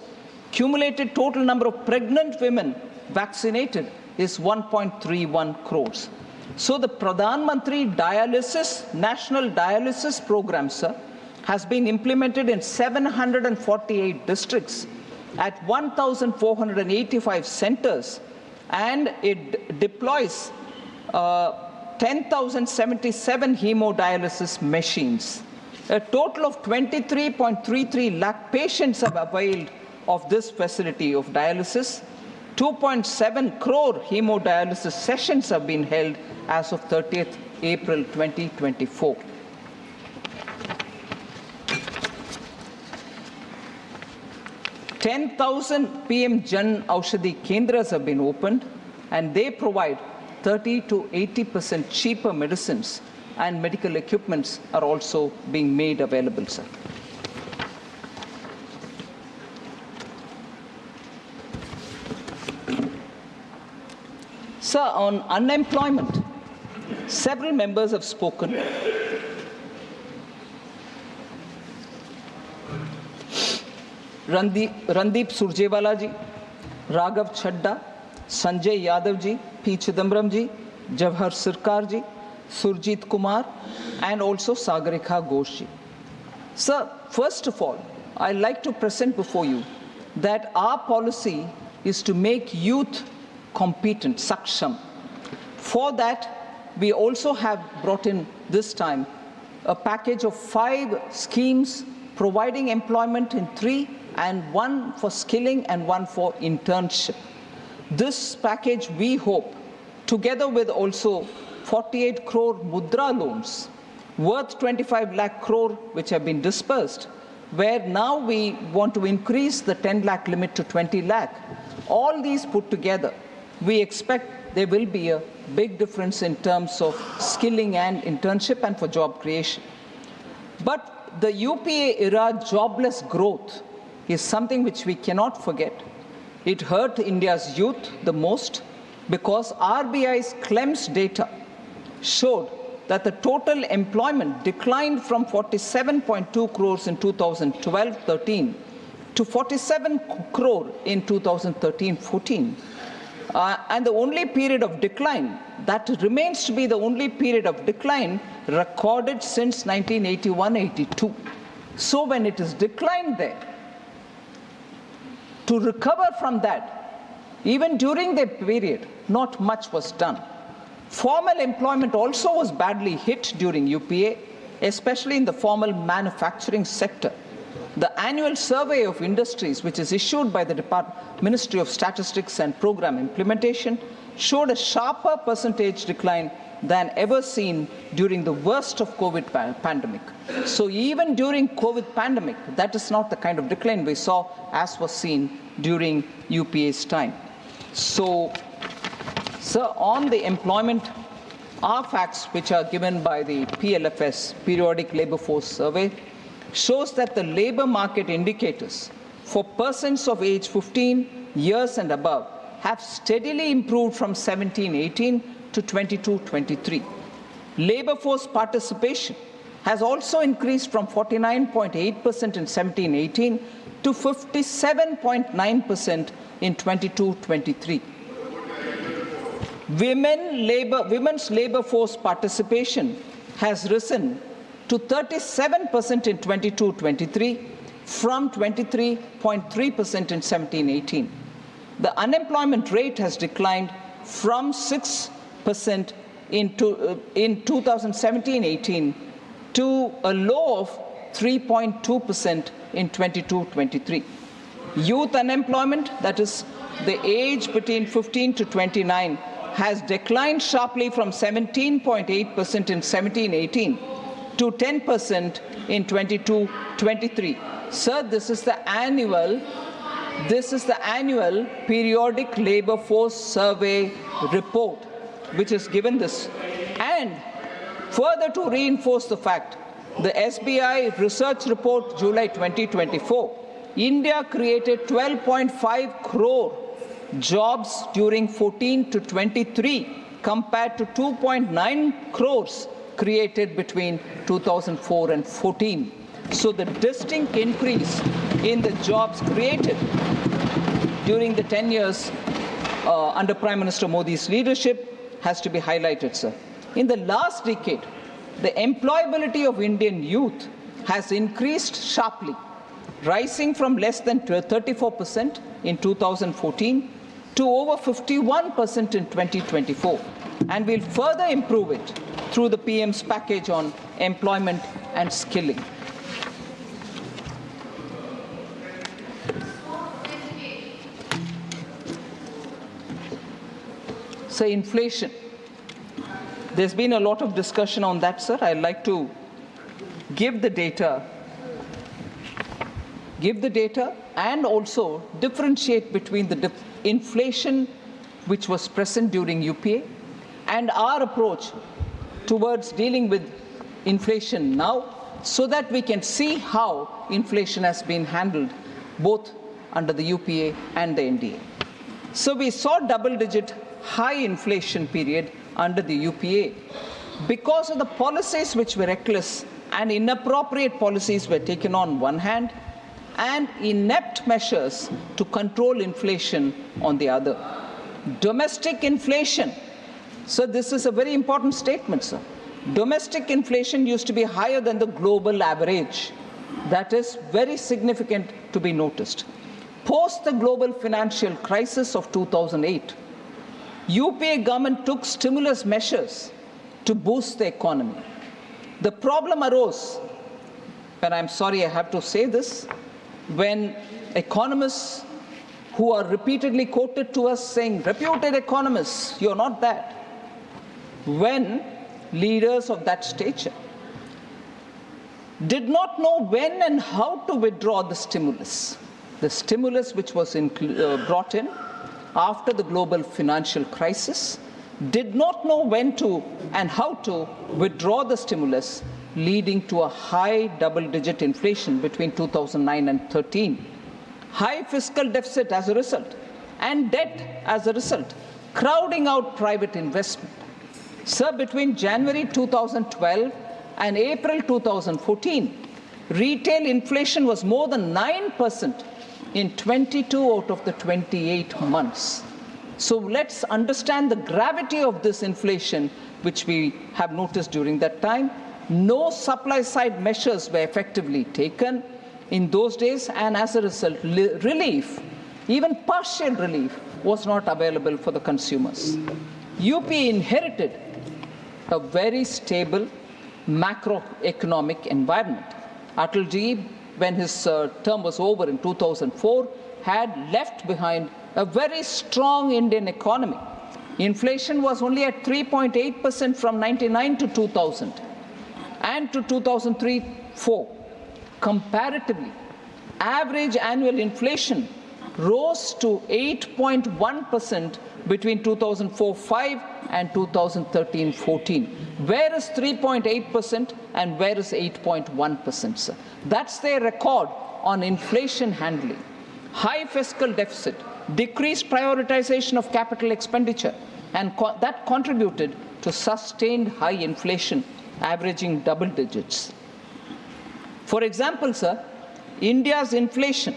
Cumulative total number of pregnant women vaccinated is 1.31 crores. So the Pradhan Mantri Dialysis, National Dialysis Program, sir, has been implemented in 748 districts at 1,485 centers, and it deploys 10,077 hemodialysis machines. A total of 23.33 lakh patients have availed of this facility of dialysis. 2.7 crore hemodialysis sessions have been held as of 30th April 2024. $10,000 PM Jan Aushadhi Kendras have been opened, and they provide 30 to 80% cheaper medicines, and medical equipments are also being made available, sir. Sir, on unemployment, several members have spoken. Randeep Surjewala ji, Raghav Chadda, Sanjay Yadav ji, P. Chidambaram ji, Jawahar Sirkar ji, Surjit Kumar, and also Sagarika Ghosh ji. Sir, first of all, I'd like to present before you that our policy is to make youth competent, saksham. For that, we also have brought in this time a package of 5 schemes providing employment in 3, and 1 for skilling and 1 for internship. This package, we hope, together with also 48 crore mudra loans worth 25 lakh crore which have been dispersed, where now we want to increase the 10 lakh limit to 20 lakh. All these put together, we expect there will be a big difference in terms of skilling and internship and for job creation. But the UPA era jobless growth is something which we cannot forget. It hurt India's youth the most because RBI's CLEMS data showed that the total employment declined from 47.2 crores in 2012-13 to 47 crore in 2013-14. And the only period of decline, that remains to be the only period of decline recorded since 1981-82. So when it is declined there, to recover from that, even during the period, not much was done. Formal employment also was badly hit during UPA, especially in the formal manufacturing sector. The annual survey of industries, which is issued by the Ministry of Statistics and Program Implementation, showed a sharper percentage decline than ever seen during the worst of COVID pandemic. So even during COVID pandemic, that is not the kind of decline we saw as was seen during UPA's time. So, sir, on the employment, our facts which are given by the PLFS, Periodic Labour Force Survey, shows that the labour market indicators for persons of age 15 years and above have steadily improved from 17-18 to 22-23. Labour force participation has also increased from 49.8% in 17-18 to 57.9% in 22-23. Women's labor force participation has risen to 37% in 22-23 from 23.3% in 17-18. The unemployment rate has declined from 6% in 2017-18 to a low of 3.2% in 22-23. Youth unemployment, that is the age between 15 to 29, has declined sharply from 17.8% in 17-18 to 10% in 22-23. Sir, this is the annual periodic labor force survey report which is given this. And further to reinforce the fact, the SBI research report July 2024, India created 12.5 crore jobs during 14 to 23 compared to 2.9 crores created between 2004 and 14. So the distinct increase in the jobs created during the 10 years under Prime Minister Modi's leadership has to be highlighted, sir. In the last decade, the employability of Indian youth has increased sharply, rising from less than 34% in 2014 to over 51% in 2024. And we'll further improve it through the PM's package on employment and skilling. So inflation. There's been a lot of discussion on that, sir. I'd like to give the data and also differentiate between the inflation which was present during UPA and our approach towards dealing with inflation now, so that we can see how inflation has been handled both under the UPA and the NDA. So we saw double-digit high inflation period under the UPA because of the policies which were reckless and inappropriate policies were taken on one hand, and inept measures to control inflation on the other. Domestic inflation. So this is a very important statement, sir. Domestic inflation used to be higher than the global average. That is very significant to be noticed. Post the global financial crisis of 2008, UPA government took stimulus measures to boost the economy. The problem arose, and I'm sorry I have to say this, when economists who are repeatedly quoted to us saying, reputed economists, you're not that, when leaders of that stature did not know when and how to withdraw the stimulus which was brought in after the global financial crisis, did not know when to and how to withdraw the stimulus, leading to a high double-digit inflation between 2009 and 13. High fiscal deficit as a result, and debt as a result, crowding out private investment. Sir, between January 2012 and April 2014, retail inflation was more than 9% in 22 out of the 28 months. So let's understand the gravity of this inflation, which we have noticed during that time. No supply-side measures were effectively taken in those days, and as a result, relief, even partial relief, was not available for the consumers. UP inherited a very stable macroeconomic environment. Atalji, when his term was over in 2004, had left behind a very strong Indian economy. Inflation was only at 3.8% from 99 to 2000 and to 2003-04. Comparatively, average annual inflation rose to 8.1% between 2004-05 and 2013-14. Where is 3.8% and where is 8.1%, sir? That's their record on inflation handling. High fiscal deficit, decreased prioritization of capital expenditure, and that contributed to sustained high inflation, averaging double digits. For example, sir, India's inflation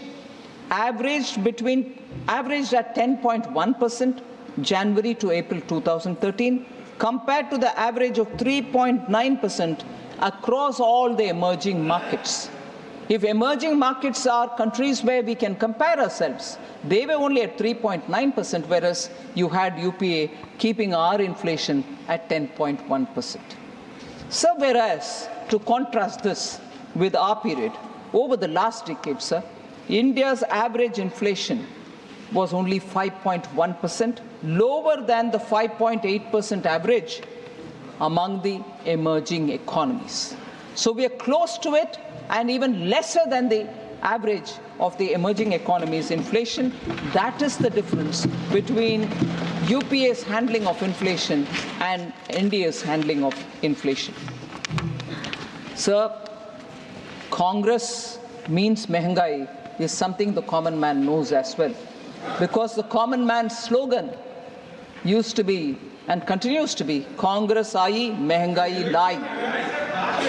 averaged at 10.1% January to April 2013, compared to the average of 3.9% across all the emerging markets. If emerging markets are countries where we can compare ourselves, they were only at 3.9%, whereas you had UPA keeping our inflation at 10.1%. So whereas, to contrast this with our period, over the last decade, sir, India's average inflation was only 5.1%, lower than the 5.8% average among the emerging economies. So we are close to it and even lesser than the average of the emerging economies' inflation. That is the difference between UPA's handling of inflation and India's handling of inflation. Sir, Congress means mehengai is something the common man knows as well, because the common man's slogan used to be and continues to be Congress aayi, mehengai lai.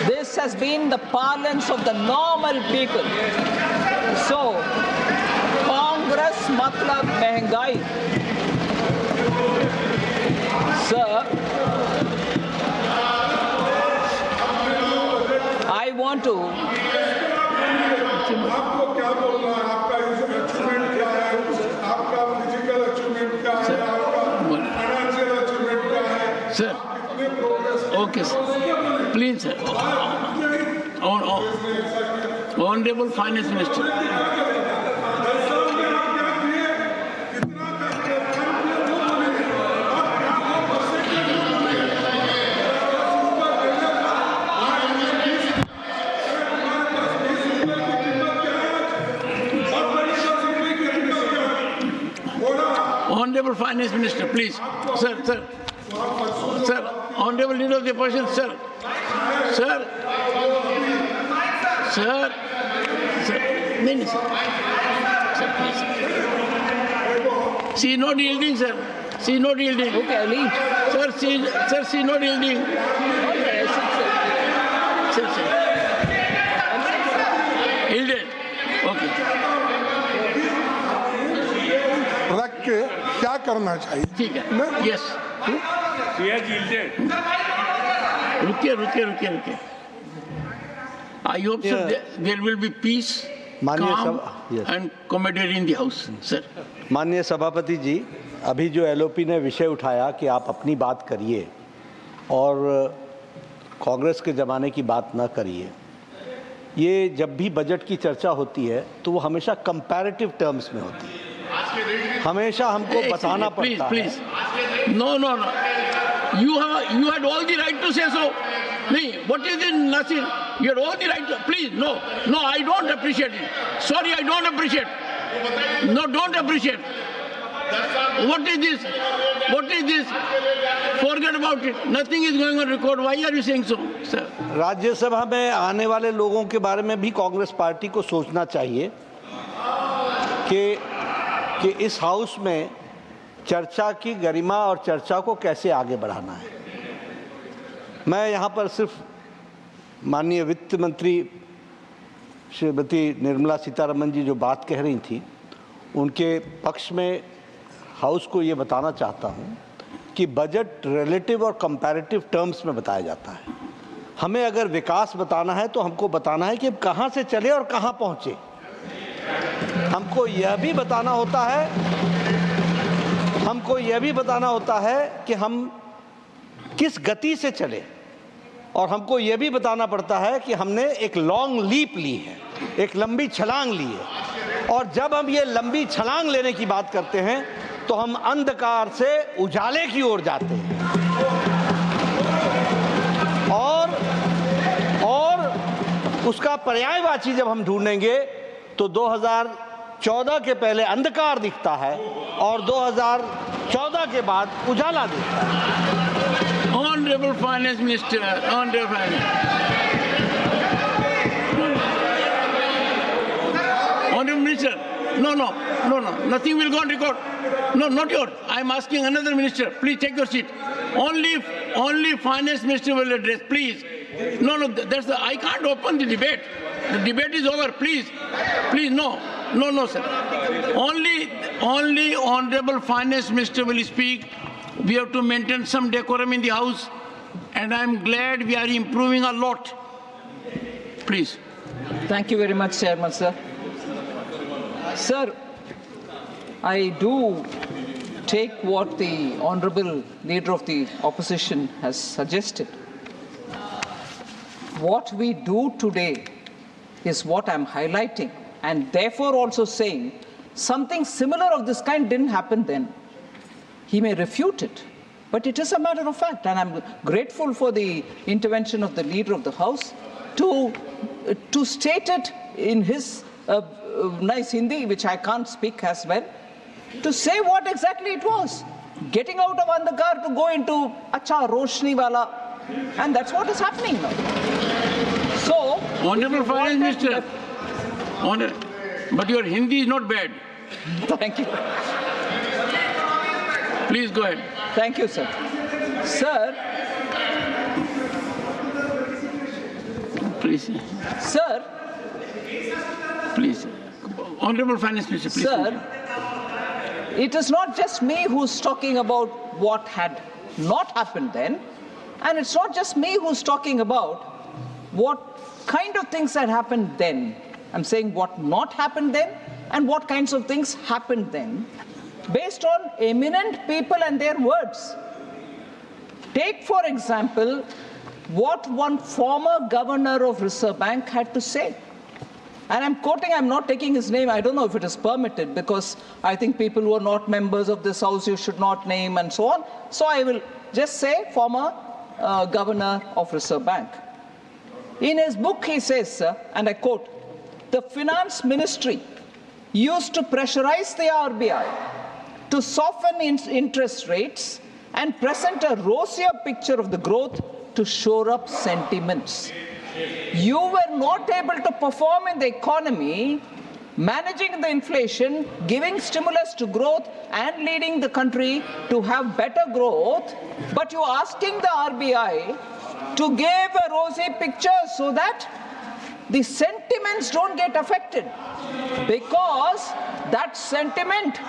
This has been the parlance of the normal people. So, Congress matlab mehengai. Sir, I want to. आपको क्या बोलना है? आपका achievement क्या है? आपका physical achievement क्या है? आपका फाइनेंशियल अचीवमेंट क्या है? Sir, okay, sir. Please, sir. Honorable Finance Minister. Honorable Finance Minister, please. Sir. Sir, Honorable Leader of the Opposition, sir. Minister. Sir, please. She is not yielding, sir. She is not yielding. Okay, I'll leave. Sir, she is not yielding. Okay, Sir. Yielded. Okay. रख के क्या करना चाहिए? ठीक है. Yes. रुकिए. I hope so there will be peace, calm and camaraderie in the house, sir. माननीय सभापति जी, अभी जो एलओपी ने विषय उठाया कि आप अपनी बात करिए और कांग्रेस के ज़माने की बात ना करिए, ये जब भी बजट की चर्चा होती है तो वो हमेशा कंपैरेटिव टर्म्स में होती है. हमेशा हमको बताना पड़ता है. Please. No. You had all the right to say so. No, what is it, Nasir? You had all the right to. Please, no, I don't appreciate it. Sorry, I don't appreciate. No, don't appreciate. What is this? Forget about it. Nothing is going on record. Why are you saying so, sir? Rajya Sabha में आने वाले लोगों के बारे में भी Congress party को सोचना चाहिए कि इस हाउस में चर्चा की गरिमा और चर्चा को कैसे आगे बढ़ाना है. मैं यहाँ पर सिर्फ माननीय वित्त मंत्री श्रीमती निर्मला सीतारमण जी जो बात कह रही थी उनके पक्ष में हाउस को ये बताना चाहता हूँ कि बजट रिलेटिव और कंपैरेटिव टर्म्स में बताया जाता है. हमें अगर विकास बताना है तो हमको बताना है कि अब कहाँ से चले और कहाँ पहुँचे. हमको यह भी बताना होता है कि हम किस गति से चले, और हमको यह भी बताना पड़ता है कि हमने एक लॉन्ग लीप ली है, एक लंबी छलांग ली है. और जब हम ये लंबी छलांग लेने की बात करते हैं तो हम अंधकार से उजाले की ओर जाते हैं. और उसका पर्यायवाची जब हम ढूंढेंगे तो 2014 के पहले अंधकार दिखता है और 2014 के बाद उजाला दिखता है. Honorable Finance Minister, Honorable Finance Minister, no, nothing will go on record. No, not yours. I'm asking another minister. Please take your seat. Only Finance Minister will address. Please. No, I can't open the debate. The debate is over. Please, no, sir. Only only Honorable Finance Minister will speak. We have to maintain some decorum in the House, and I'm glad we are improving a lot. Please. Thank you very much, Chairman, sir. Sir, I do take what the Honorable Leader of the Opposition has suggested. What we do today is what I'm highlighting, and therefore also saying something similar of this kind didn't happen then. He may refute it, but it is a matter of fact, and I'm grateful for the intervention of the Leader of the House to state it in his nice Hindi, which I can't speak as well, to say what exactly it was. Getting out of Andhakar to go into Acha Roshni Wala, and that's what is happening now. So, Honorable Finance Minister, but your Hindi is not bad. Thank you. Please go ahead. Thank you, sir. Sir. Please. Sir. Please. Honorable Finance Minister, please. Sir, it is not just me who's talking about what had not happened then, and it's not just me who's talking about what kind of things had happened then. I'm saying what not happened then and what kinds of things happened then, based on eminent people and their words. Take, for example, what one former governor of Reserve Bank had to say. And I'm quoting, I'm not taking his name, I don't know if it is permitted, because I think people who are not members of this House you should not name and so on. So I will just say former governor of Reserve Bank. In his book he says, sir, and I quote, "The finance ministry used to pressurize the RBI to soften interest rates and present a rosier picture of the growth to shore up sentiments. You were not able to perform in the economy, managing the inflation, giving stimulus to growth and leading the country to have better growth, but you're asking the RBI to give a rosy picture so that the sentiments don't get affected, because that sentiment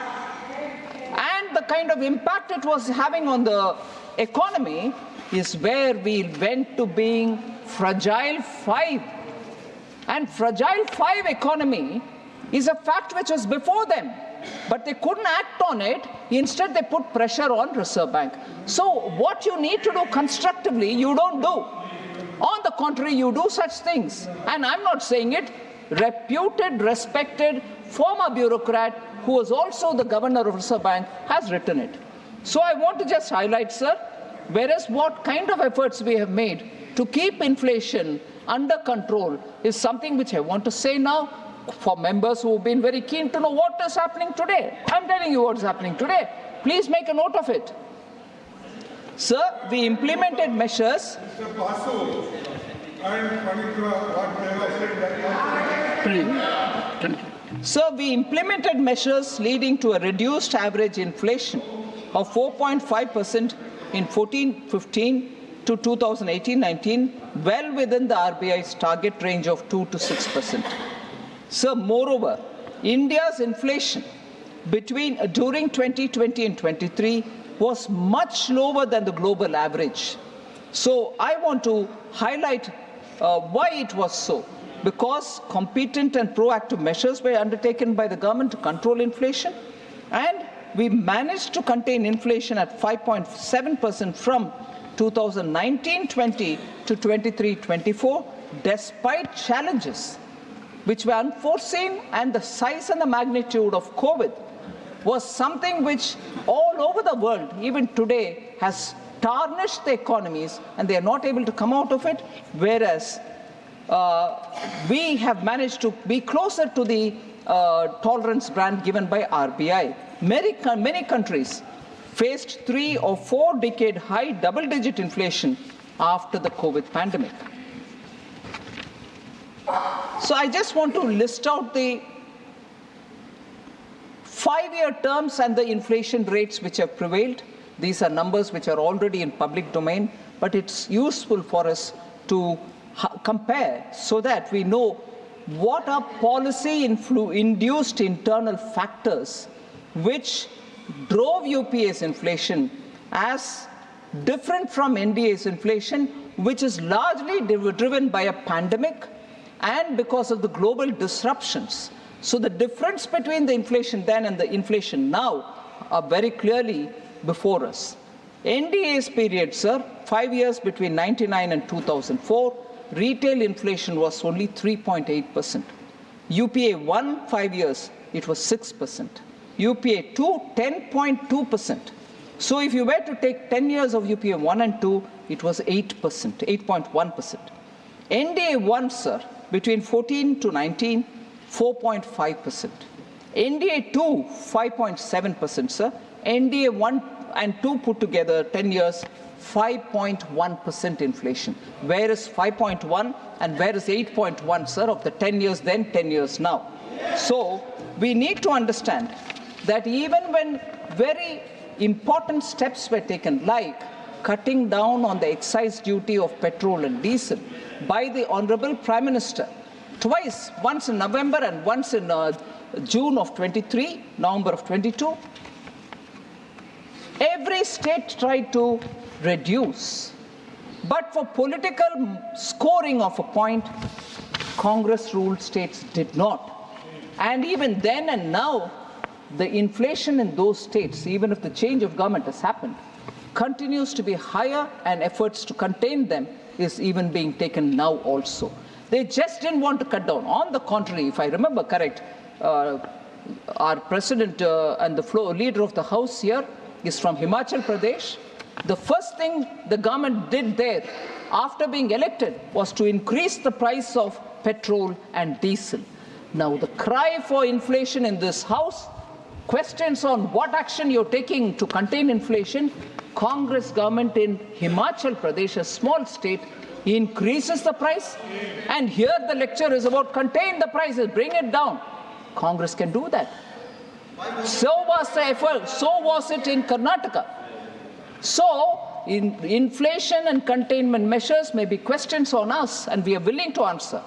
and the kind of impact it was having on the economy is where we went to being fragile 5. And fragile 5 economy is a fact which was before them, but they couldn't act on it. Instead, they put pressure on Reserve Bank. So what you need to do constructively, you don't do. On the contrary, you do such things. And I'm not saying it. Reputed, respected, former bureaucrat who was also the governor of Reserve Bank has written it. So I want to just highlight, sir, whereas what kind of efforts we have made to keep inflation under control is something which I want to say now for members who have been very keen to know what is happening today. I'm telling you what's happening today. Please make a note of it. Sir, we implemented measures. Mr. Basu and Panitra, what they have said that Sir, we implemented measures leading to a reduced average inflation of 4.5% in 14-15 to 2018-19, well within the RBI's target range of 2 to 6%. Sir, moreover, India's inflation during 2020 and 23 was much lower than the global average. So I want to highlight why it was so. Because competent and proactive measures were undertaken by the government to control inflation, and we managed to contain inflation at 5.7% from 2019-20 to 23-24, despite challenges which were unforeseen, and the size and the magnitude of COVID was something which all over the world, even today, has tarnished the economies, and they are not able to come out of it, whereas we have managed to be closer to the tolerance band given by RBI. Many countries faced 3 or 4 decade high double-digit inflation after the COVID pandemic. So I just want to list out the 5-year terms and the inflation rates which have prevailed. These are numbers which are already in public domain, but it's useful for us to compare so that we know what are policy-induced internal factors which drove UPA's inflation as different from NDA's inflation, which is largely driven by a pandemic and because of the global disruptions. So the difference between the inflation then and the inflation now are very clearly before us. NDA's period, sir, 5 years between 1999 and 2004, retail inflation was only 3.8%. UPA 1, 5 years, it was 6%. UPA 2, 10.2%. So if you were to take 10 years of UPA 1 and 2, it was 8%, 8.1%. NDA 1, sir, between 14 to 19, 4.5%. NDA 2, 5.7%, sir. NDA 1 and 2 put together, 10 years, 5.1% inflation. Where is 5.1 and where is 8.1, sir, of the 10 years then, 10 years now? So we need to understand that even when very important steps were taken, like cutting down on the excise duty of petrol and diesel by the Honorable Prime Minister, twice, once in November and once in June of 23, November of 22, every state tried to reduce. But for political scoring of a point, Congress-ruled states did not. And even then and now, the inflation in those states, even if the change of government has happened, continues to be higher, and efforts to contain them is even being taken now also. They just didn't want to cut down. On the contrary, if I remember correct, our president and the leader of the House here is from Himachal Pradesh. The first thing the government did there after being elected was to increase the price of petrol and diesel. Now the cry for inflation in this House, questions on what action you're taking to contain inflation. Congress government in Himachal Pradesh, a small state, increases the price, and here the lecture is about contain the prices, bring it down. Congress can do that. So was the effort, so was it in Karnataka. So inflation and containment measures may be questions on us, and we are willing to answer.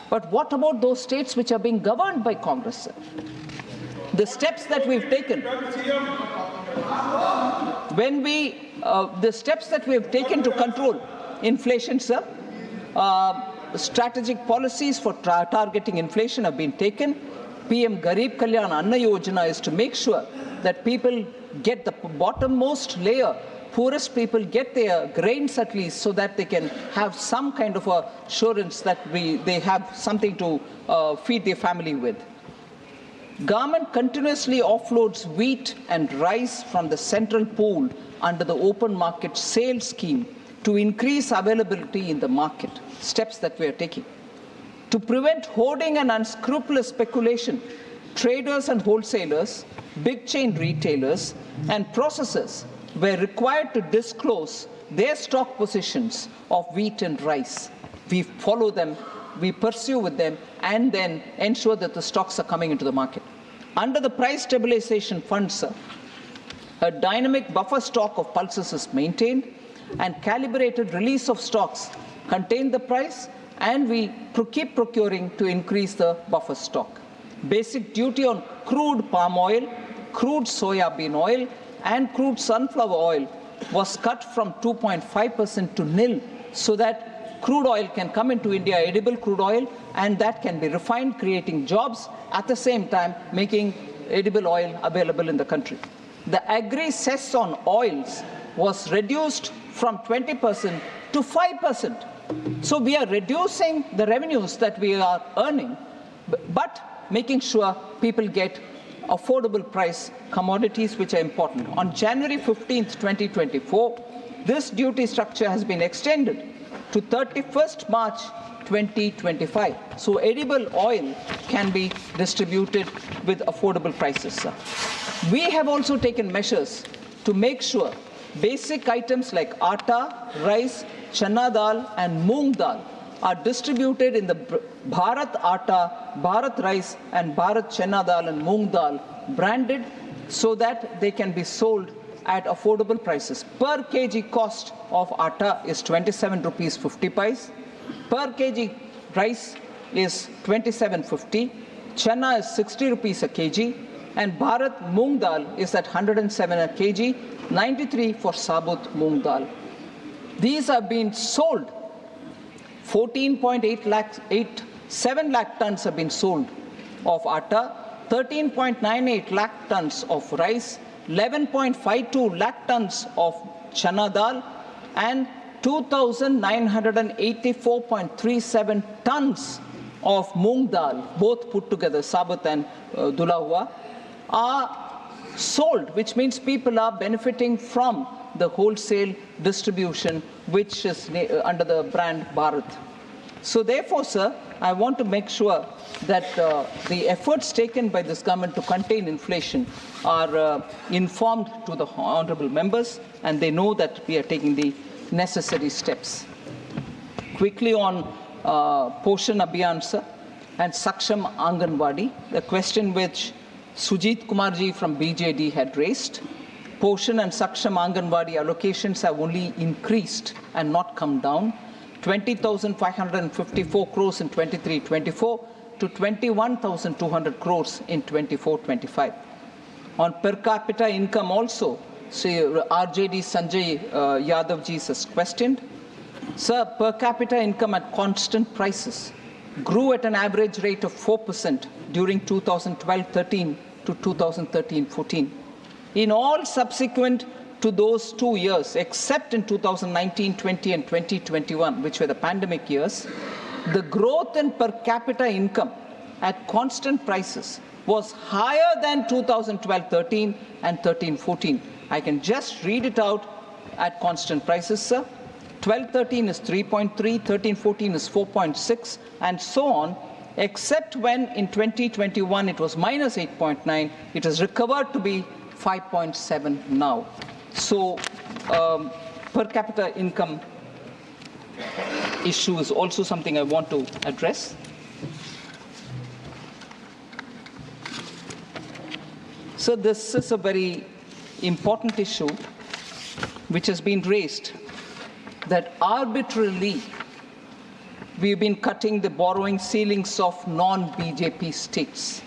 But what about those states which are being governed by Congress, sir? The steps that we've taken, the steps that we've taken to control inflation, sir, strategic policies for targeting inflation have been taken. PM Garib Kalyan Anna Yojana is to make sure that people get the bottommost layer, poorest people get their grains at least, so that they can have some kind of assurance that they have something to feed their family with. Government continuously offloads wheat and rice from the central pool under the open market sale scheme to increase availability in the market, steps that we are taking. To prevent hoarding and unscrupulous speculation, traders and wholesalers, big chain retailers, and processors were required to disclose their stock positions of wheat and rice. We follow them, we pursue with them, and then ensure that the stocks are coming into the market. Under the Price Stabilization Fund, sir, a dynamic buffer stock of pulses is maintained, and calibrated release of stocks contain the price, and we keep procuring to increase the buffer stock. Basic duty on crude palm oil, crude soya bean oil, and crude sunflower oil was cut from 2.5% to nil, so that crude oil can come into India, edible crude oil, and that can be refined, creating jobs, at the same time making edible oil available in the country. The agri-cess on oils was reduced from 20% to 5%. So we are reducing the revenues that we are earning, but making sure people get affordable price commodities which are important. On January 15th, 2024, this duty structure has been extended to 31st March 2025. So edible oil can be distributed with affordable prices, sir. We have also taken measures to make sure basic items like atta, rice, chana dal, and moong dal are distributed in the Bharat Atta, Bharat Rice, and Bharat Chana Dal and Moong Dal branded, so that they can be sold at affordable prices. Per kg cost of atta is 27 rupees 50 paise. Per kg rice is 27.50. Chana is 60 rupees a kg. And Bharat Moong Dal is at 107 a kg, 93 for Sabut Moong Dal. These have been sold. 7 lakh tons have been sold of atta, 13.98 lakh tons of rice, 11.52 lakh tons of chana dal, and 2,984.37 tons of moong dal, both put together, Sabut and Dula Hua, are sold, which means people are benefiting from the wholesale distribution, which is under the brand Bharat. So therefore, sir, I want to make sure that the efforts taken by this government to contain inflation are informed to the honorable members, and they know that we are taking the necessary steps. Quickly on Poshan Abhiyan, sir, and Saksham Anganwadi, the question which Sujit Kumarji from BJD had raised. Poshan and Saksham Anganwadi allocations have only increased and not come down. 20,554 crores in 23-24 to 21,200 crores in 24-25. On per capita income also, RJD Sanjay Yadavji has questioned. Sir, per capita income at constant prices grew at an average rate of 4% during 2012-13 to 2013-14. In all subsequent to those 2 years, except in 2019-20 and 2021, which were the pandemic years, the growth in per capita income at constant prices was higher than 2012-13 and 13-14. I can just read it out at constant prices, sir. 12-13 is 3.3, 13-14 is 4.6, and so on, except when in 2021 it was minus 8.9, it has recovered to be 5.7 now. So per capita income issue is also something I want to address. So this is a very important issue which has been raised, that arbitrarily we've been cutting the borrowing ceilings of non-BJP states.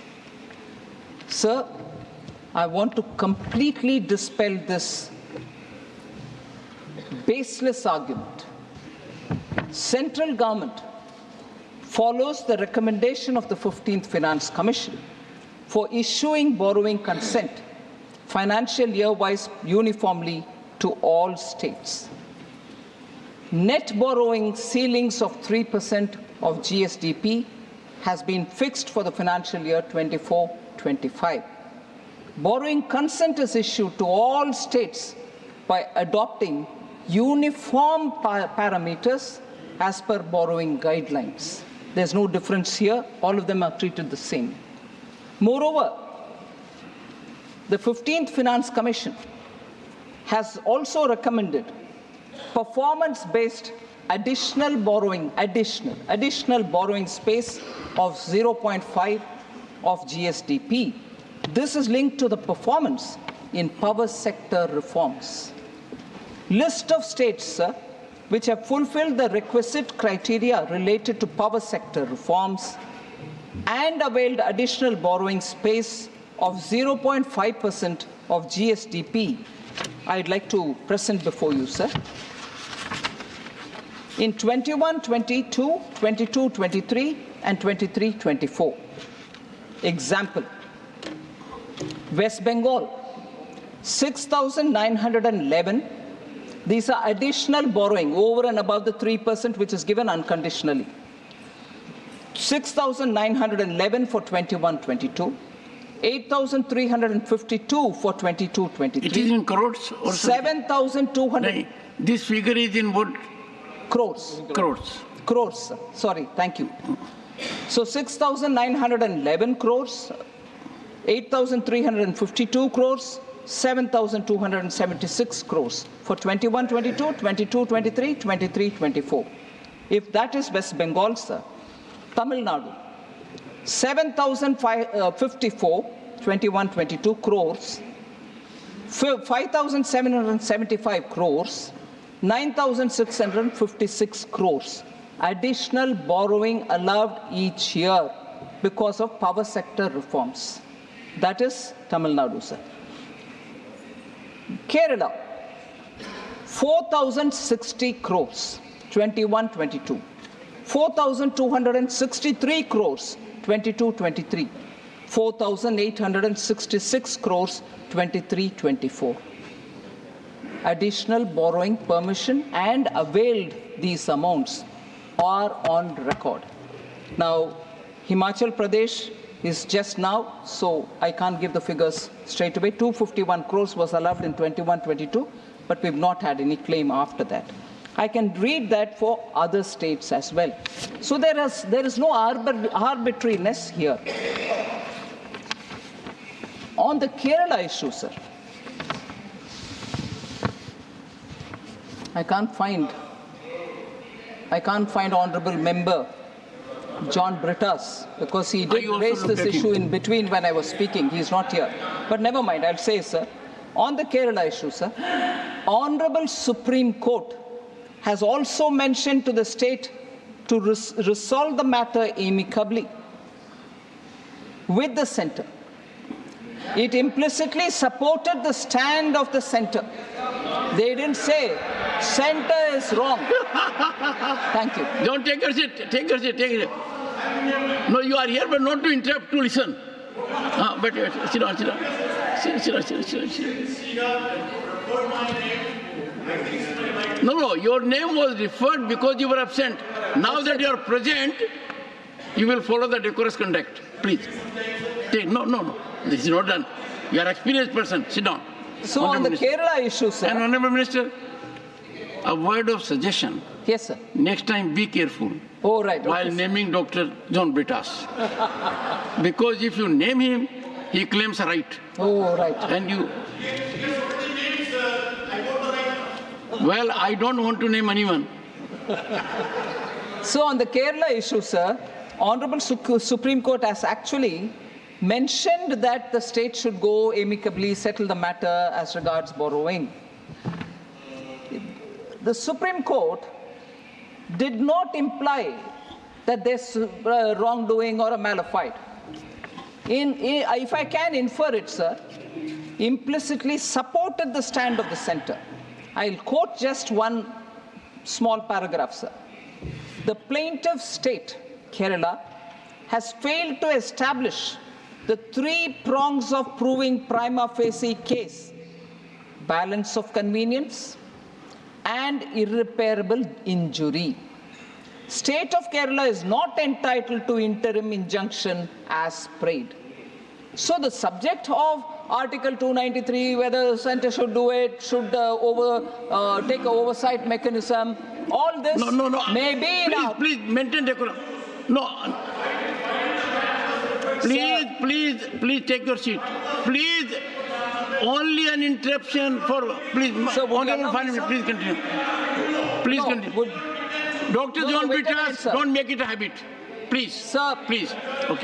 Sir, I want to completely dispel this baseless argument. Central government follows the recommendation of the 15th Finance Commission for issuing borrowing consent financial year-wise uniformly to all states. Net borrowing ceilings of 3% of GSDP has been fixed for the financial year 24-25. Borrowing consent is issued to all states by adopting uniform parameters as per borrowing guidelines. There's no difference here. All of them are treated the same. Moreover, the 15th Finance Commission has also recommended performance-based additional borrowing space of 0.5 of GSDP. This is linked to the performance in power sector reforms. List of states, sir, which have fulfilled the requisite criteria related to power sector reforms and availed additional borrowing space of 0.5% of GSDP, I'd like to present before you, sir. In 21-22, 22-23, and 23-24. Example, West Bengal, 6,911. These are additional borrowing over and above the 3% which is given unconditionally. 6,911 for 21-22. 8,352 for 22-23. It is in crores or 7,200. This figure is in what? Crores. Crores. Crores. Sorry, thank you. So 6,911 crores, 8,352 crores, 7,276 crores for 21-22, 22-23, 23-24. If that is West Bengal, sir, Tamil Nadu, 7,054, 21-22 crores, 5,775 crores, 9,656 crores. Additional borrowing allowed each year because of power sector reforms. That is Tamil Nadu, sir. Kerala, 4,060 crores, 21-22. 4,263 crores, 22-23. 4,866 crores, 23-24. Additional borrowing permission and availed these amounts are on record. Now, Himachal Pradesh is just now, so I can't give the figures straight away. 251 crores was allowed in 21-22, but we've not had any claim after that. I can read that for other states as well. So there is no arbitrariness here. On the Kerala issue, sir, I can't find Honorable Member John Brittas, because he did raise this issue in between when I was speaking. He's not here. But never mind, I'll say, sir. On the Kerala issue, sir, Honorable Supreme Court has also mentioned to the state to resolve the matter amicably with the centre. It implicitly supported the stand of the centre. They didn't say centre is wrong. Thank you. Don't take your seat. Take your seat. Take your seat. No, you are here, but not to interrupt, to listen. But sit down, sit down. Sit down. No, your name was referred because you were absent. Now that you are present, you will follow the decorous conduct. Please. No. This is not done. You are an experienced person. Sit down. So on the Kerala issue, sir. And Honorable Minister, a word of suggestion. Yes, sir. Next time, be careful. Oh, right. While naming Dr. John Brittas. Because if you name him, he claims a right. Oh, right. And you... Well, I don't want to name anyone. So on the Kerala issue, sir, Honorable Supreme Court has actually mentioned that the state should go amicably settle the matter as regards borrowing. The Supreme Court did not imply that there's wrongdoing or a malafide. If I can infer it, sir, implicitly supported the stand of the centre. I'll quote just one small paragraph, sir. The plaintiff state, Kerala, has failed to establish the three prongs of proving prima facie case: balance of convenience and irreparable injury. State of Kerala is not entitled to interim injunction as prayed. So the subject of Article 293, whether the centre should do it, should take an oversight mechanism, all this may be now. Please maintain decorum. No. Please take your seat. Please, only an interruption for, please, Honorable Finance, please continue. Please continue. Dr. John Brittas, don't make it a habit. Please. Sir. Please. Okay.